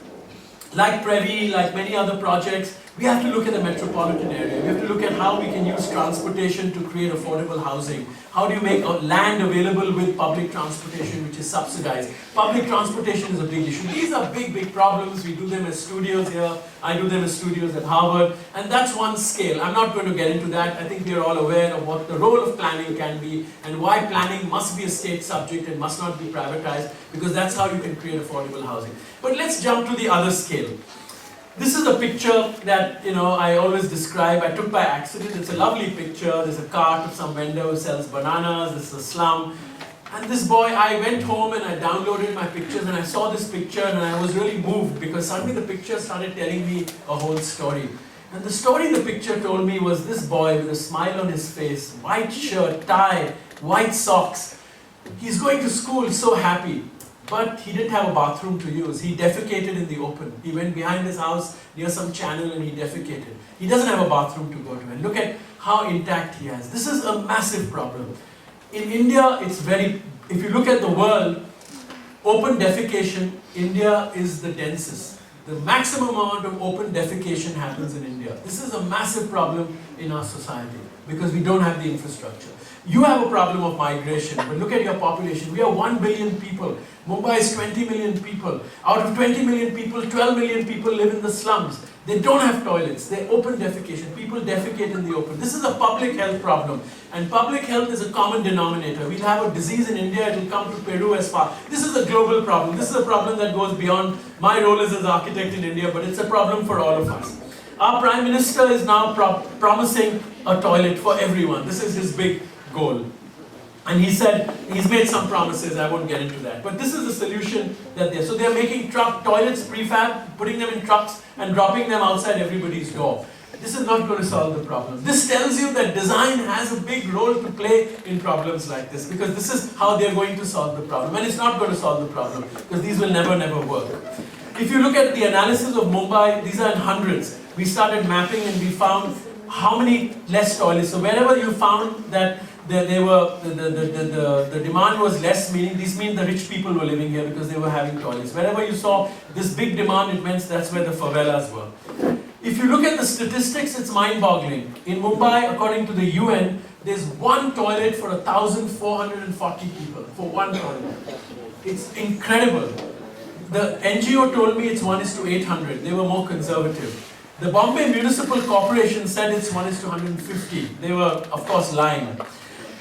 like Previ, like many other projects, We have to look at the metropolitan area. We have to look at how we can use transportation to create affordable housing. How do you make land available with public transportation which is subsidized? Public transportation is a big issue. These are big, big problems. We do them as studios here. I do them as studios at Harvard. And that's one scale. I'm not going to get into that. I think we are all aware of what the role of planning can be and why planning must be a state subject and must not be privatized, because that's how you can create affordable housing. But let's jump to the other scale. This is a picture that I always describe. I took by accident. It's a lovely picture. There's a cart of some vendor who sells bananas. This is a slum. And this boy, I went home and I downloaded my pictures and I saw this picture and I was really moved because suddenly the picture started telling me a whole story. And the story the picture told me was this boy with a smile on his face, white shirt, tie, white socks. He's going to school so happy. But he didn't have a bathroom to use. He defecated in the open. He went behind his house near some channel and he defecated. He doesn't have a bathroom to go to. And look at how intact he has. This is a massive problem. In India, it's very, if you look at the world, open defecation, India is the densest. The maximum amount of open defecation happens in India. This is a massive problem in our society because we don't have the infrastructure. You have a problem of migration, but look at your population. We are 1 billion people. Mumbai is 20 million people. Out of 20 million people, 12 million people live in the slums. They don't have toilets. They open defecation. People defecate in the open. This is a public health problem. And public health is a common denominator. We'll have a disease in India, it will come to Peru as far. This is a global problem. This is a problem that goes beyond my role as an architect in India, but it's a problem for all of us. Our Prime Minister is now promising a toilet for everyone. This is his big goal. And he said, he's made some promises, I won't get into that. But this is the solution that they're, so they're making toilets prefab, putting them in trucks and dropping them outside everybody's door. This is not going to solve the problem. This tells you that design has a big role to play in problems like this, because this is how they're going to solve the problem. And it's not going to solve the problem, because these will never work. If you look at the analysis of Mumbai, these are in hundreds. We started mapping and we found how many less toilets. So wherever you found that the demand was less, meaning these mean the rich people were living here because they were having toilets. Wherever you saw this big demand, it meant that's where the favelas were. If you look at the statistics, it's mind-boggling. In Mumbai, according to the UN, there's one toilet for 1,440 people, for one toilet. It's incredible. The NGO told me it's 1:800. They were more conservative. The Bombay Municipal Corporation said it's 1:150. They were, of course, lying.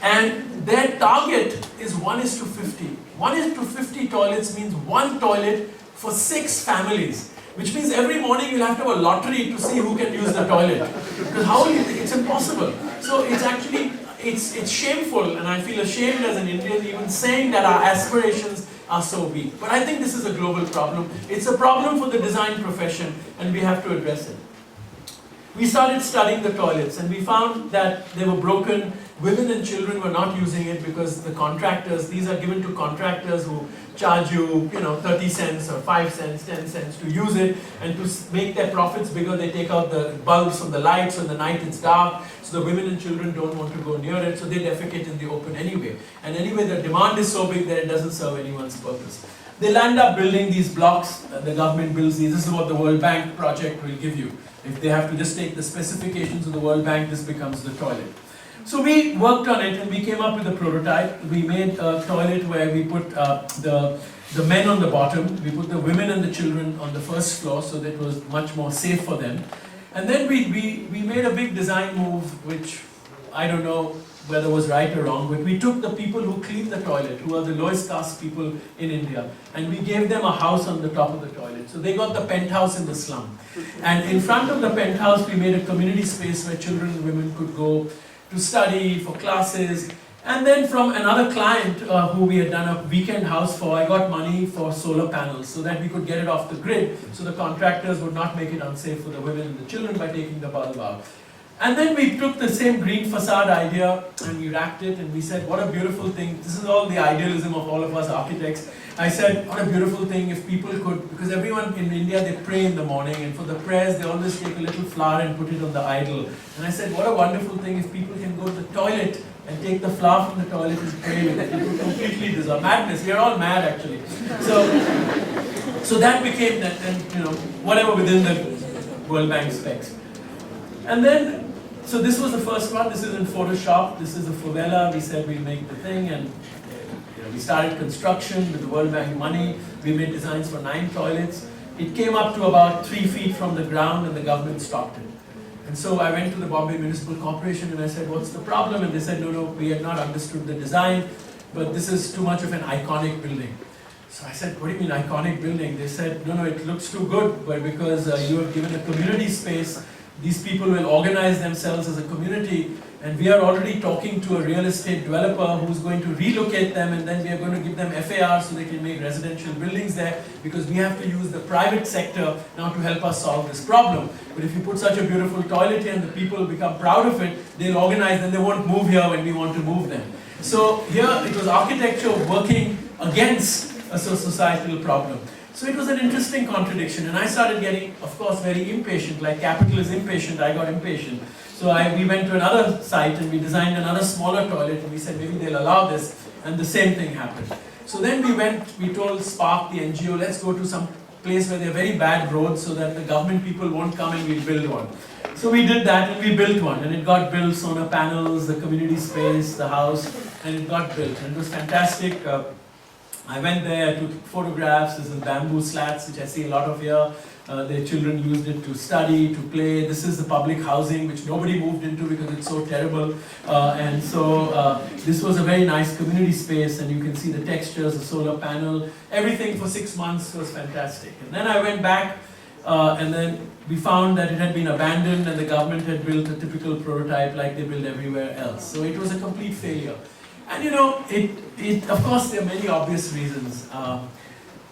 And their target is 1:50. 1:50 toilets means one toilet for 6 families. Which means every morning you'll have to have a lottery to see who can use the toilet. Because how will you think? It's impossible. So it's actually, it's shameful, and I feel ashamed as an Indian even saying that our aspirations are so weak. But I think this is a global problem. It's a problem for the design profession, and we have to address it. We started studying the toilets and we found that they were broken. Women and children were not using it because the contractors, these are given to contractors who charge you, 30 cents or 5 cents, 10 cents to use it, and to make their profits bigger, they take out the bulbs from the lights, so in the night it's dark, so the women and children don't want to go near it, so they defecate in the open anyway. And anyway, the demand is so big that it doesn't serve anyone's purpose. They'll end up building these blocks, the government builds these. This is what the World Bank project will give you. If they have to just take the specifications of the World Bank, this becomes the toilet. So we worked on it and we came up with a prototype. We made a toilet where we put the men on the bottom, we put the women and the children on the first floor, so that it was much more safe for them. And then we made a big design move, which I don't know whether it was right or wrong, but we took the people who clean the toilet, who are the lowest caste people in India, and we gave them a house on the top of the toilet. So they got the penthouse in the slum. And in front of the penthouse, we made a community space where children and women could go to study, for classes. And then from another client who we had done a weekend house for, I got money for solar panels so that we could get it off the grid, so the contractors would not make it unsafe for the women and the children by taking the bulb out. And then we took the same green facade idea and we wrapped it, and we said, what a beautiful thing. This is all the idealism of all of us architects. I said, what a beautiful thing if people could, because everyone in India, they pray in the morning, and for the prayers, they always take a little flower and put it on the idol. And I said, what a wonderful thing if people can go to the toilet and take the flower from the toilet and pray with it. It would completely dissolve. Madness. We are all mad, actually. So that became that, and whatever within the World Bank specs. And then, so this was the first one. This is in Photoshop. This is the favela. We said we'll make the thing, and we started construction with the World Bank money. We made designs for 9 toilets. It came up to about 3 feet from the ground, and the government stopped it. And so I went to the Bombay Municipal Corporation and I said, what's the problem? And they said, no, we had not understood the design, but this is too much of an iconic building. So I said, what do you mean iconic building? They said, no, it looks too good, but because you have given a community space, these people will organize themselves as a community, and we are already talking to a real estate developer who's going to relocate them, and then we are going to give them FAR so they can make residential buildings there, because we have to use the private sector now to help us solve this problem. But if you put such a beautiful toilet here and the people become proud of it, they'll organize, and they won't move here when we want to move them. So here it was architecture working against a societal problem. So it was an interesting contradiction, and I started getting, of course, very impatient. Like capital is impatient, I got impatient. So we went to another site and we designed another smaller toilet, and we said maybe they'll allow this, and the same thing happened. So then we told Spark, the NGO, let's go to some place where there are very bad roads so that the government people won't come and we'll build one. So we did that and we built one, and it got built, solar panels, the community space, the house, and it got built, and it was fantastic. I went there, I took photographs. This is bamboo slats, which I see a lot of here. Their children used it to study, to play. This is the public housing, which nobody moved into because it's so terrible. And so this was a very nice community space, and you can see the textures, the solar panel. Everything for 6 months was fantastic. And then I went back, and then we found that it had been abandoned, and the government had built a typical prototype like they build everywhere else. So it was a complete failure. And of course, there are many obvious reasons.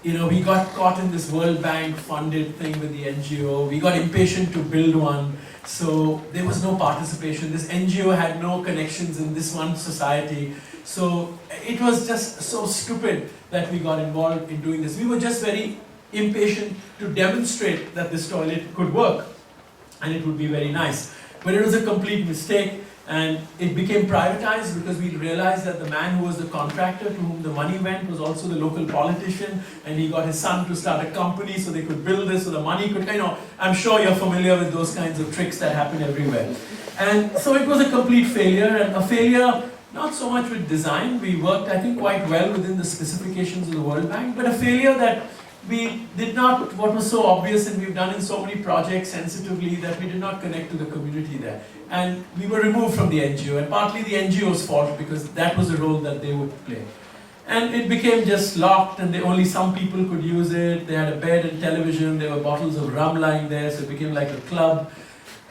We got caught in this World Bank funded thing with the NGO. We got impatient to build one, so there was no participation. This NGO had no connections in this one society. So it was just so stupid that we got involved in doing this. We were just very impatient to demonstrate that this toilet could work, and it would be very nice. But it was a complete mistake. And it became privatized because we realized that the man who was the contractor to whom the money went was also the local politician, and he got his son to start a company so they could build this, so the money could, I'm sure you're familiar with those kinds of tricks that happen everywhere. And so it was a complete failure, and a failure not so much with design. We worked, I think, quite well within the specifications of the World Bank, but a failure that we did not, what was so obvious, and we've done in so many projects sensitively, that we did not connect to the community there. And we were removed from the NGO, and partly the NGO's fault, because that was the role that they would play. And it became just locked, and only some people could use it. They had a bed and television, there were bottles of rum lying there, so it became like a club.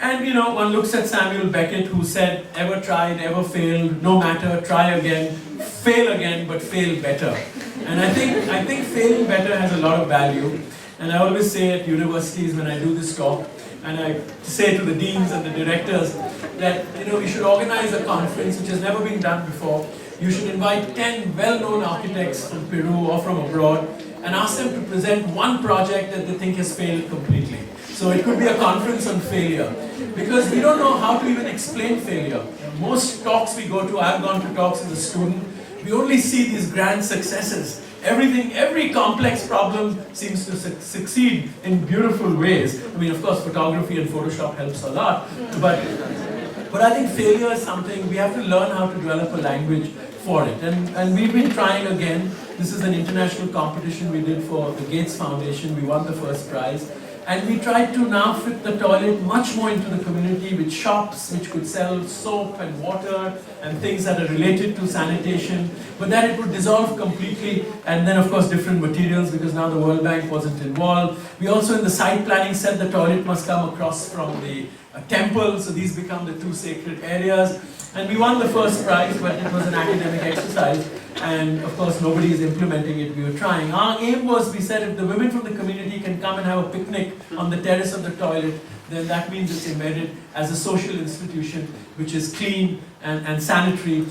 And one looks at Samuel Beckett, who said, ever tried, ever failed, no matter, try again, fail again, but fail better. And I think failing better has a lot of value. And I always say at universities when I do this talk, and I say to the deans and the directors that we should organize a conference which has never been done before. You should invite 10 well-known architects from Peru or from abroad and ask them to present one project that they think has failed completely. So it could be a conference on failure, because we don't know how to even explain failure. Most talks we go to, I've gone to talks as a student, we only see these grand successes. Every complex problem seems to succeed in beautiful ways. I mean, of course, photography and Photoshop helps a lot, but I think failure is something we have to learn how to develop a language for it. And we've been trying again. This is an international competition we did for the Gates Foundation. We won the first prize. And we tried to now fit the toilet much more into the community with shops which could sell soap and water and things that are related to sanitation, but that it would dissolve completely, and then of course different materials, because now the World Bank wasn't involved. We also in the site planning said the toilet must come across from the temple, so these become the 2 sacred areas. And we won the first prize, but it was an academic exercise, and of course nobody is implementing it. We were trying. Our aim was, we said, if the women from the community can come and have a picnic on the terrace of the toilet, then that means it's embedded as a social institution which is clean and sanitary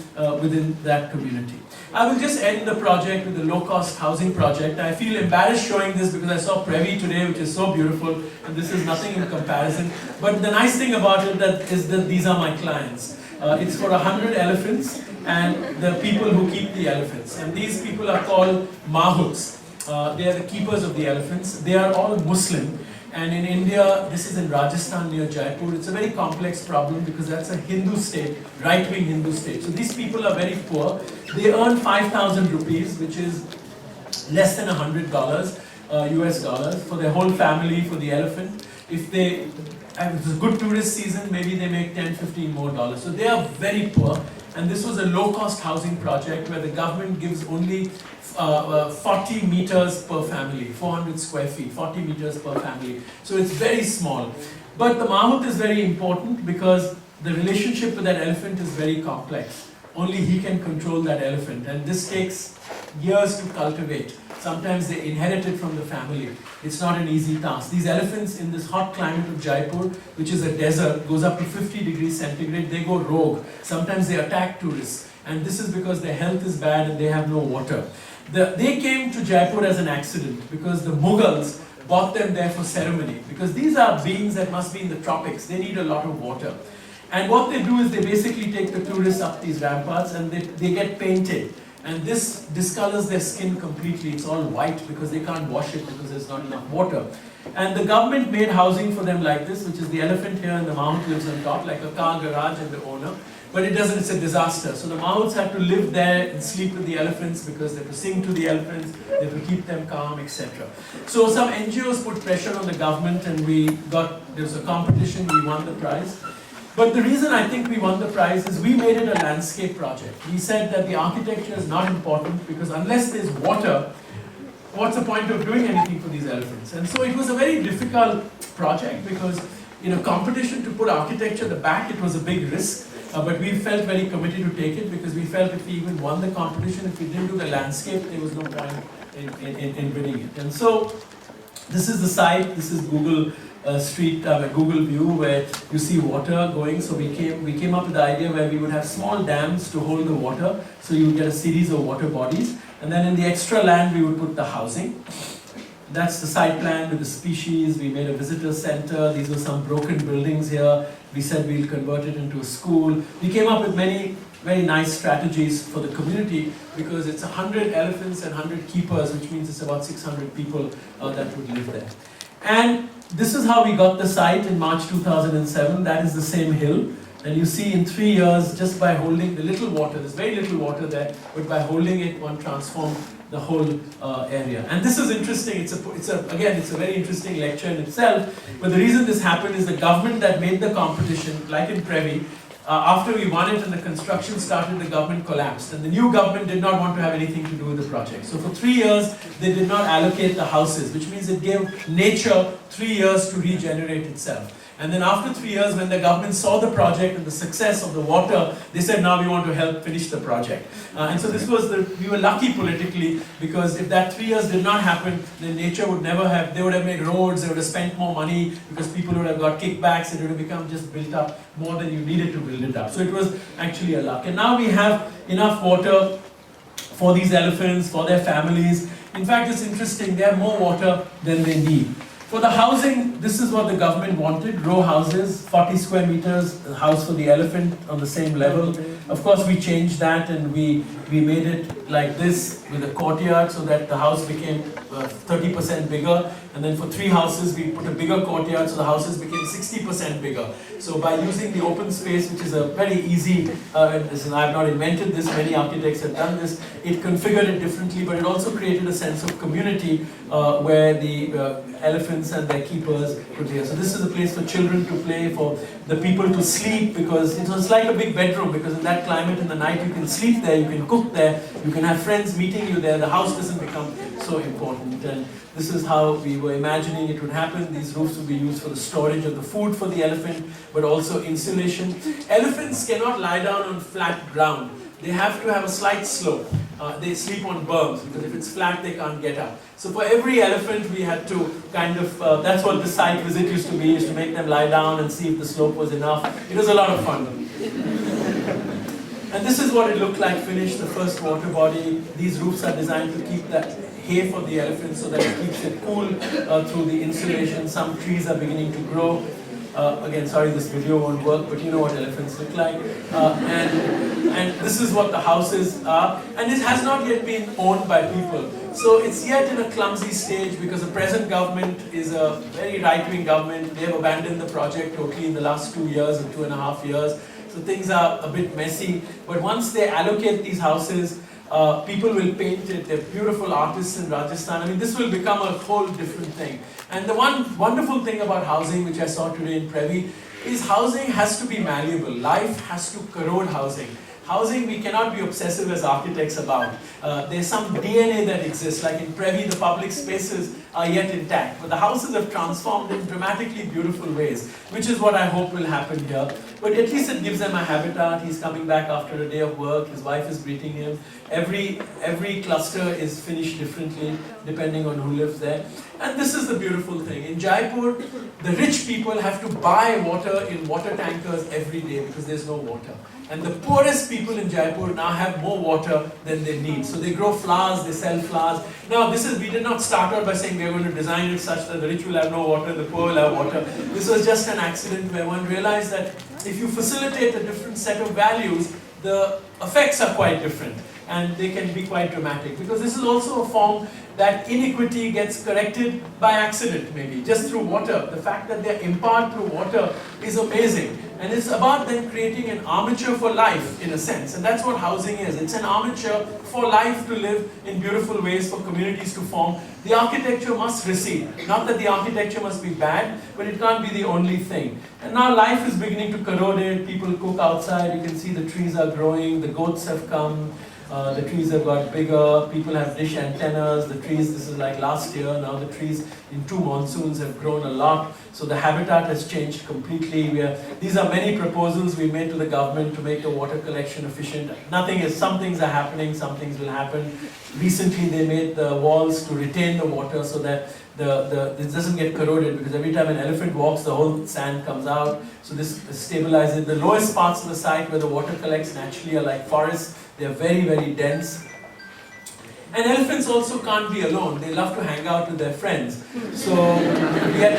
within that community. I will just end the project with a low-cost housing project. I feel embarrassed showing this because I saw Previ today, which is so beautiful, and this is nothing in comparison. But the nice thing about it is that these are my clients. It's for 100 elephants and the people who keep the elephants. And these people are called mahuts. They are the keepers of the elephants. They are all Muslim. And in India, this is in Rajasthan near Jaipur. It's a very complex problem because that's a Hindu state, right-wing Hindu state. So these people are very poor. They earn 5,000 rupees, which is less than $100 US dollars for their whole family, for the elephant. If it's a good tourist season, maybe they make 10, 15 more dollars. So they are very poor. And this was a low-cost housing project where the government gives only 40 meters per family, 400 square feet, 40 meters per family. So it's very small. But the mammut is very important because the relationship with that elephant is very complex. Only he can control that elephant, and this takes years to cultivate. Sometimes they inherit it from the family. It's not an easy task. These elephants in this hot climate of Jaipur, which is a desert, goes up to 50 degrees centigrade, they go rogue. Sometimes they attack tourists, and this is because their health is bad and they have no water. They came to Jaipur as an accident because the Mughals brought them there for ceremony, because these are beings that must be in the tropics. They need a lot of water. And what they do is they basically take the tourists up these ramparts and they get painted. And this discolors their skin completely. It's all white because they can't wash it because there's not enough water. And the government made housing for them like this, which is the elephant here and the mammut lives on top, like a car garage and the owner. But it doesn't, it's a disaster. So the mammuts have to live there and sleep with the elephants because they have to sing to the elephants, they have to keep them calm, etc. So some NGOs put pressure on the government and there was a competition, we won the prize. But the reason I think we won the prize is we made it a landscape project. We said that the architecture is not important because unless there's water, what's the point of doing anything for these elephants? And so it was a very difficult project because in a competition to put architecture at the back, it was a big risk. But we felt very committed to take it because we felt if we even won the competition, if we didn't do the landscape, there was no point in winning it. And so this is the site, this is Google Google View where you see water going. So we came up with the idea where we would have small dams to hold the water. So you would get a series of water bodies. And then in the extra land, we would put the housing. That's the site plan with the species. We made a visitor center. These were some broken buildings here. We said we'll convert it into a school. We came up with many very nice strategies for the community because it's 100 elephants and 100 keepers, which means it's about 600 people that would live there. And this is how we got the site in March 2007. That is the same hill. And you see in 3 years, just by holding the little water, there's very little water there, but by holding it, one transformed the whole area. And this is interesting. It's a very interesting lecture in itself. But the reason this happened is the government that made the competition, like in Previ, after we won it and the construction started, the government collapsed. And the new government did not want to have anything to do with the project. So for 3 years, they did not allocate the houses, which means it gave nature 3 years to regenerate itself. And then after 3 years, when the government saw the project and the success of the water, they said, now we want to help finish the project. And so we were lucky politically, because if that 3 years did not happen, then nature would never have, they would have made roads, they would have spent more money, because people would have got kickbacks, it would have become just built up more than you needed to build it up. So it was actually a luck. And now we have enough water for these elephants, for their families. In fact, it's interesting, they have more water than they need. For the housing, this is what the government wanted, row houses, 40 square meters, a house for the elephant on the same level. Of course, we changed that and we made it like this with a courtyard so that the house became 30% bigger. And then for 3 houses, we put a bigger courtyard so the houses became 60% bigger. So by using the open space, which is a very easy, listen, I've not invented this, many architects have done this, it configured it differently, but it also created a sense of community where the elephants and their keepers could be here. So this is a place for children to play, for the people to sleep, because it was like a big bedroom, because in that climate in the night you can sleep there, you can cook there, you can have friends meeting you there, the house doesn't become so important. And this is how we were imagining it would happen. These roofs would be used for the storage of the food for the elephant, but also insulation. Elephants cannot lie down on flat ground. They have to have a slight slope. They sleep on berms, because if it's flat, they can't get up. So for every elephant, we had to kind of, that's what the site visit used to be, is to make them lie down and see if the slope was enough. It was a lot of fun. And this is what it looked like finished, the first water body. These roofs are designed to keep that hay for the elephants so that it keeps it cool through the insulation. Some trees are beginning to grow. Again, sorry this video won't work, but you know what elephants look like. And this is what the houses are. And it has not yet been owned by people. So it's yet in a clumsy stage because the present government is a very right-wing government. They have abandoned the project totally in the last 2 years or 2.5 years. So things are a bit messy. But once they allocate these houses, people will paint it. They're beautiful artists in Rajasthan. I mean, this will become a whole different thing. And the one wonderful thing about housing, which I saw today in Previ, is housing has to be malleable. Life has to corrode housing. Housing we cannot be obsessive as architects about. There's some DNA that exists, like in Previ the public spaces are yet intact, but the houses have transformed in dramatically beautiful ways, which is what I hope will happen here. But at least it gives them a habitat. He's coming back after a day of work, his wife is greeting him. Every cluster is finished differently depending on who lives there. And this is the beautiful thing. In Jaipur, the rich people have to buy water in water tankers every day because there's no water. And the poorest people in Jaipur now have more water than they need. So they grow flowers, they sell flowers. Now we did not start out by saying we are going to design it such that the rich will have no water, the poor will have water. This was just an accident where one realized that if you facilitate a different set of values, the effects are quite different. And they can be quite dramatic. Because this is also a form that inequity gets corrected by accident maybe, just through water. The fact that they're empowered through water is amazing. And it's about then creating an armature for life, in a sense. And that's what housing is. It's an armature for life to live in beautiful ways, for communities to form. The architecture must recede. Not that the architecture must be bad, but it can't be the only thing. And now life is beginning to corrode it. People cook outside. You can see the trees are growing. The goats have come. The trees have got bigger, people have dish antennas, the trees, this is like last year, now the trees in 2 monsoons have grown a lot, so the habitat has changed completely. These are many proposals we made to the government to make the water collection efficient. Some things are happening, some things will happen. Recently they made the walls to retain the water so that it doesn't get corroded, because every time an elephant walks, the whole sand comes out. So this stabilizes. The lowest parts of the site where the water collects naturally are like forests. They're very, very dense. And elephants also can't be alone. They love to hang out with their friends. So we had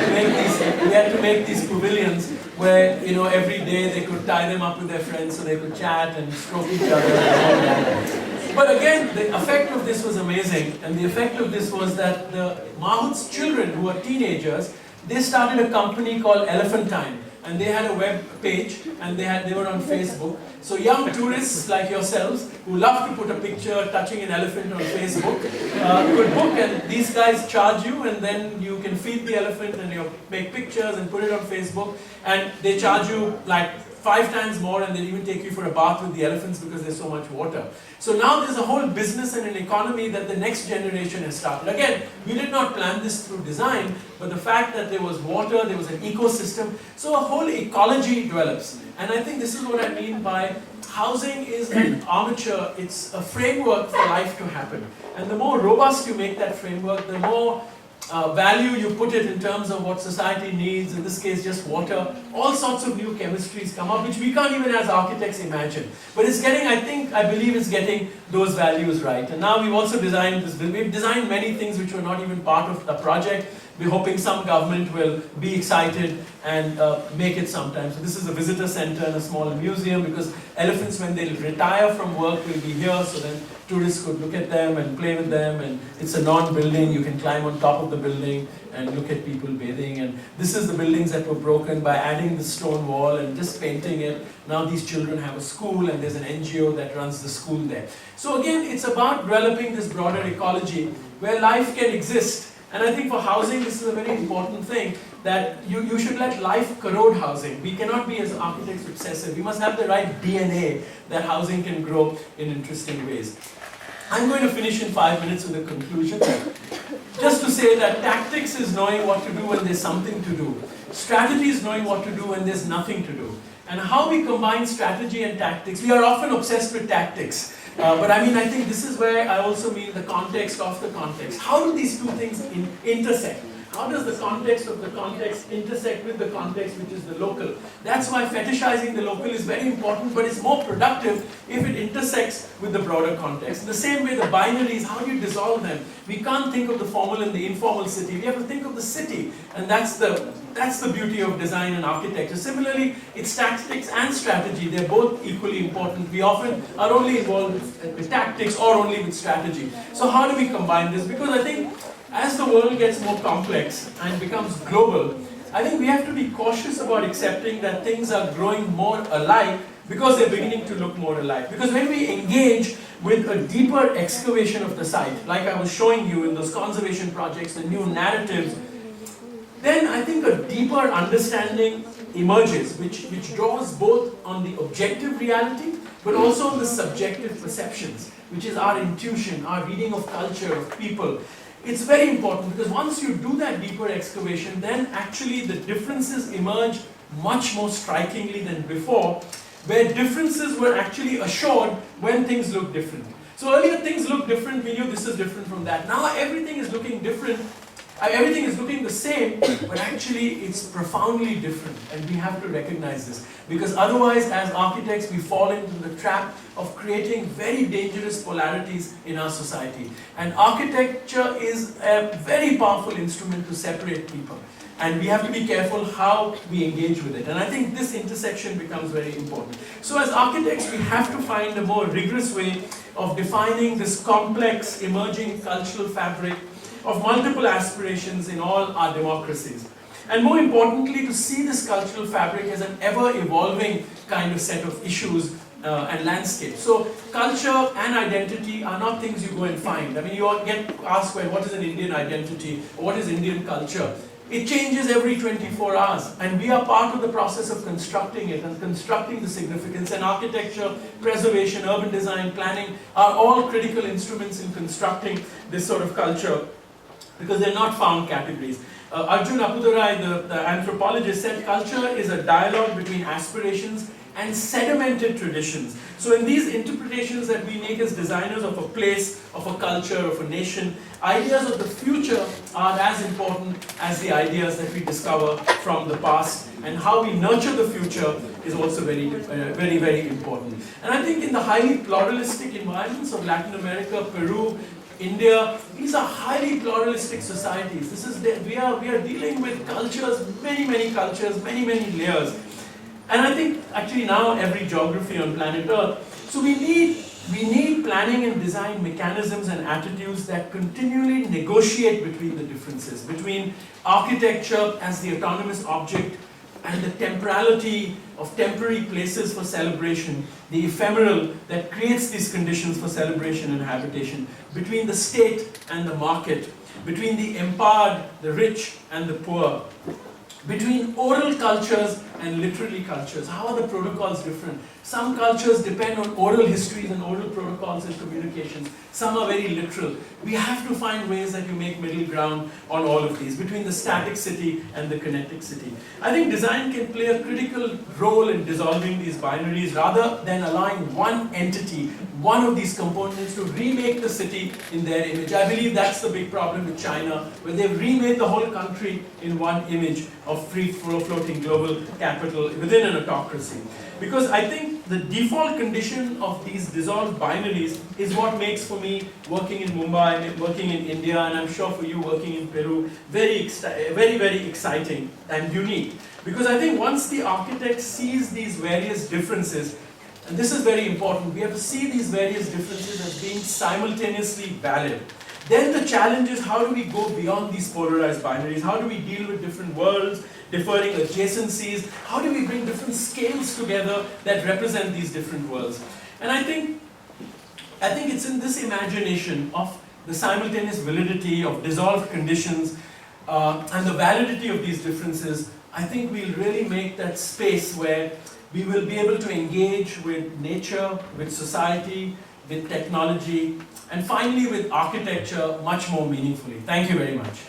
to make these pavilions where, every day they could tie them up with their friends so they could chat and stroke each other and all that. But again, the effect of this was amazing. And the effect of this was that the Mahut's children, who are teenagers, they started a company called Elephantine. And they had a web page, and they were on Facebook. So young tourists like yourselves, who love to put a picture touching an elephant on Facebook, could book, and these guys charge you, and then you can feed the elephant, and you make pictures and put it on Facebook, and they charge you like 5 times more, and they even take you for a bath with the elephants because there's so much water. So now there's a whole business and an economy that the next generation has started. Again, we did not plan this through design, but the fact that there was water, there was an ecosystem, so a whole ecology develops. And I think this is what I mean by housing is an armature, it's a framework for life to happen. And the more robust you make that framework, the more value you put it in terms of what society needs, in this case just water, all sorts of new chemistries come up which we can't even as architects imagine. But it's getting, I believe it's getting those values right. And now we've also designed this, we've designed many things which were not even part of the project. We're hoping some government will be excited and make it sometime. So this is a visitor center and a small museum, because elephants, when they retire from work, will be here, so then tourists could look at them and play with them. And it's a non-building, you can climb on top of the building and look at people bathing. And this is the buildings that were broken by adding the stone wall and just painting it. Now these children have a school, and there's an NGO that runs the school there. So again, it's about developing this broader ecology where life can exist. And I think for housing, this is a very important thing, that you should let life corrode housing. We cannot be, as architects, obsessive. We must have the right DNA that housing can grow in interesting ways. I'm going to finish in 5 minutes with a conclusion. Just to say that tactics is knowing what to do when there's something to do. Strategy is knowing what to do when there's nothing to do. And how we combine strategy and tactics, we are often obsessed with tactics. But I think this is where I also mean the context of the context. How do these two things intersect? How does the context of the context intersect with the context which is the local? That's why fetishizing the local is very important, but it's more productive if it intersects with the broader context. In the same way, the binaries, how do you dissolve them? We can't think of the formal and the informal city. We have to think of the city, and that's the that's the beauty of design and architecture. Similarly, it's tactics and strategy. They're both equally important. We often are only involved with tactics or only with strategy. So how do we combine this? Because I think as the world gets more complex and becomes global, I think we have to be cautious about accepting that things are growing more alike because they're beginning to look more alike. Because when we engage with a deeper excavation of the site, like I was showing you in those conservation projects, the new narratives, then I think a deeper understanding emerges, which draws both on the objective reality, but also on the subjective perceptions, which is our intuition, our reading of culture, of people. It's very important because once you do that deeper excavation, then actually the differences emerge much more strikingly than before, where differences were actually assured when things look different. So earlier things looked different, we knew this is different from that. Now everything is looking different, everything is looking the same, but actually it's profoundly different, and we have to recognize this. Because otherwise, as architects, we fall into the trap of creating very dangerous polarities in our society. And architecture is a very powerful instrument to separate people. And we have to be careful how we engage with it. And I think this intersection becomes very important. So as architects, we have to find a more rigorous way of defining this complex, emerging cultural fabric of multiple aspirations in all our democracies. And more importantly, to see this cultural fabric as an ever-evolving kind of set of issues and landscape. So culture and identity are not things you go and find. I mean, you all get asked, well, what is an Indian identity? Or what is Indian culture? It changes every 24 hours, and we are part of the process of constructing it and constructing the significance. And architecture, preservation, urban design, planning are all critical instruments in constructing this sort of culture, because they're not found categories. Arjun Appudurai, the anthropologist, said culture is a dialogue between aspirations and sedimented traditions. So in these interpretations that we make as designers of a place, of a culture, of a nation, ideas of the future are as important as the ideas that we discover from the past, and how we nurture the future is also very, very important. And I think in the highly pluralistic environments of Latin America, Peru, India, these are highly pluralistic societies. We are dealing with cultures, many cultures, many layers. And I think actually now every geography on planet Earth. So we need planning and design mechanisms and attitudes that continually negotiate between the differences, between architecture as the autonomous object and the temporality of temporary places for celebration, the ephemeral that creates these conditions for celebration and habitation, between the state and the market, between the empowered, the rich and the poor, between oral cultures and literary cultures. How are the protocols different? Some cultures depend on oral histories and oral protocols and communications. Some are very literal. We have to find ways that you make middle ground on all of these, between the static city and the kinetic city. I think design can play a critical role in dissolving these binaries rather than allowing one entity, one of these components, to remake the city in their image. I believe that's the big problem with China, where they've remade the whole country in one image of free-floating global capital within an autocracy. Because I think the default condition of these dissolved binaries is what makes, for me, working in Mumbai, working in India, and I'm sure for you working in Peru, very exciting and unique. Because I think once the architect sees these various differences, and this is very important, we have to see these various differences as being simultaneously valid. Then the challenge is, how do we go beyond these polarized binaries? How do we deal with different worlds, differing adjacencies? How do we bring different scales together that represent these different worlds? And I think it's in this imagination of the simultaneous validity of dissolved conditions and the validity of these differences, I think we'll really make that space where we will be able to engage with nature, with society, with technology, and finally with architecture much more meaningfully. Thank you very much.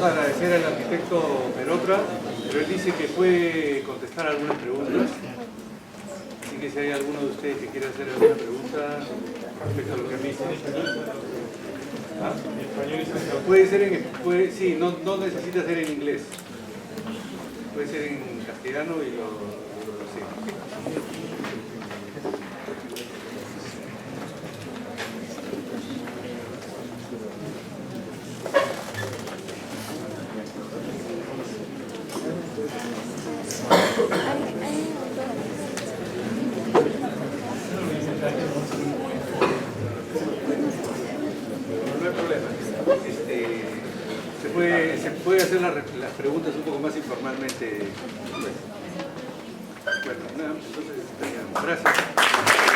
Agradecer al arquitecto Mehrotra Pero él dice que puede contestar algunas preguntas. Así que si hay alguno de ustedes que quiera hacer alguna pregunta respecto a lo que me dice. ¿Ah? Puede ser sí, no necesita ser en inglés. Puede ser en castellano y sí. No hay problema. Se puede hacer las preguntas un poco más informalmente. Bueno, nada, entonces estaríamos. Gracias.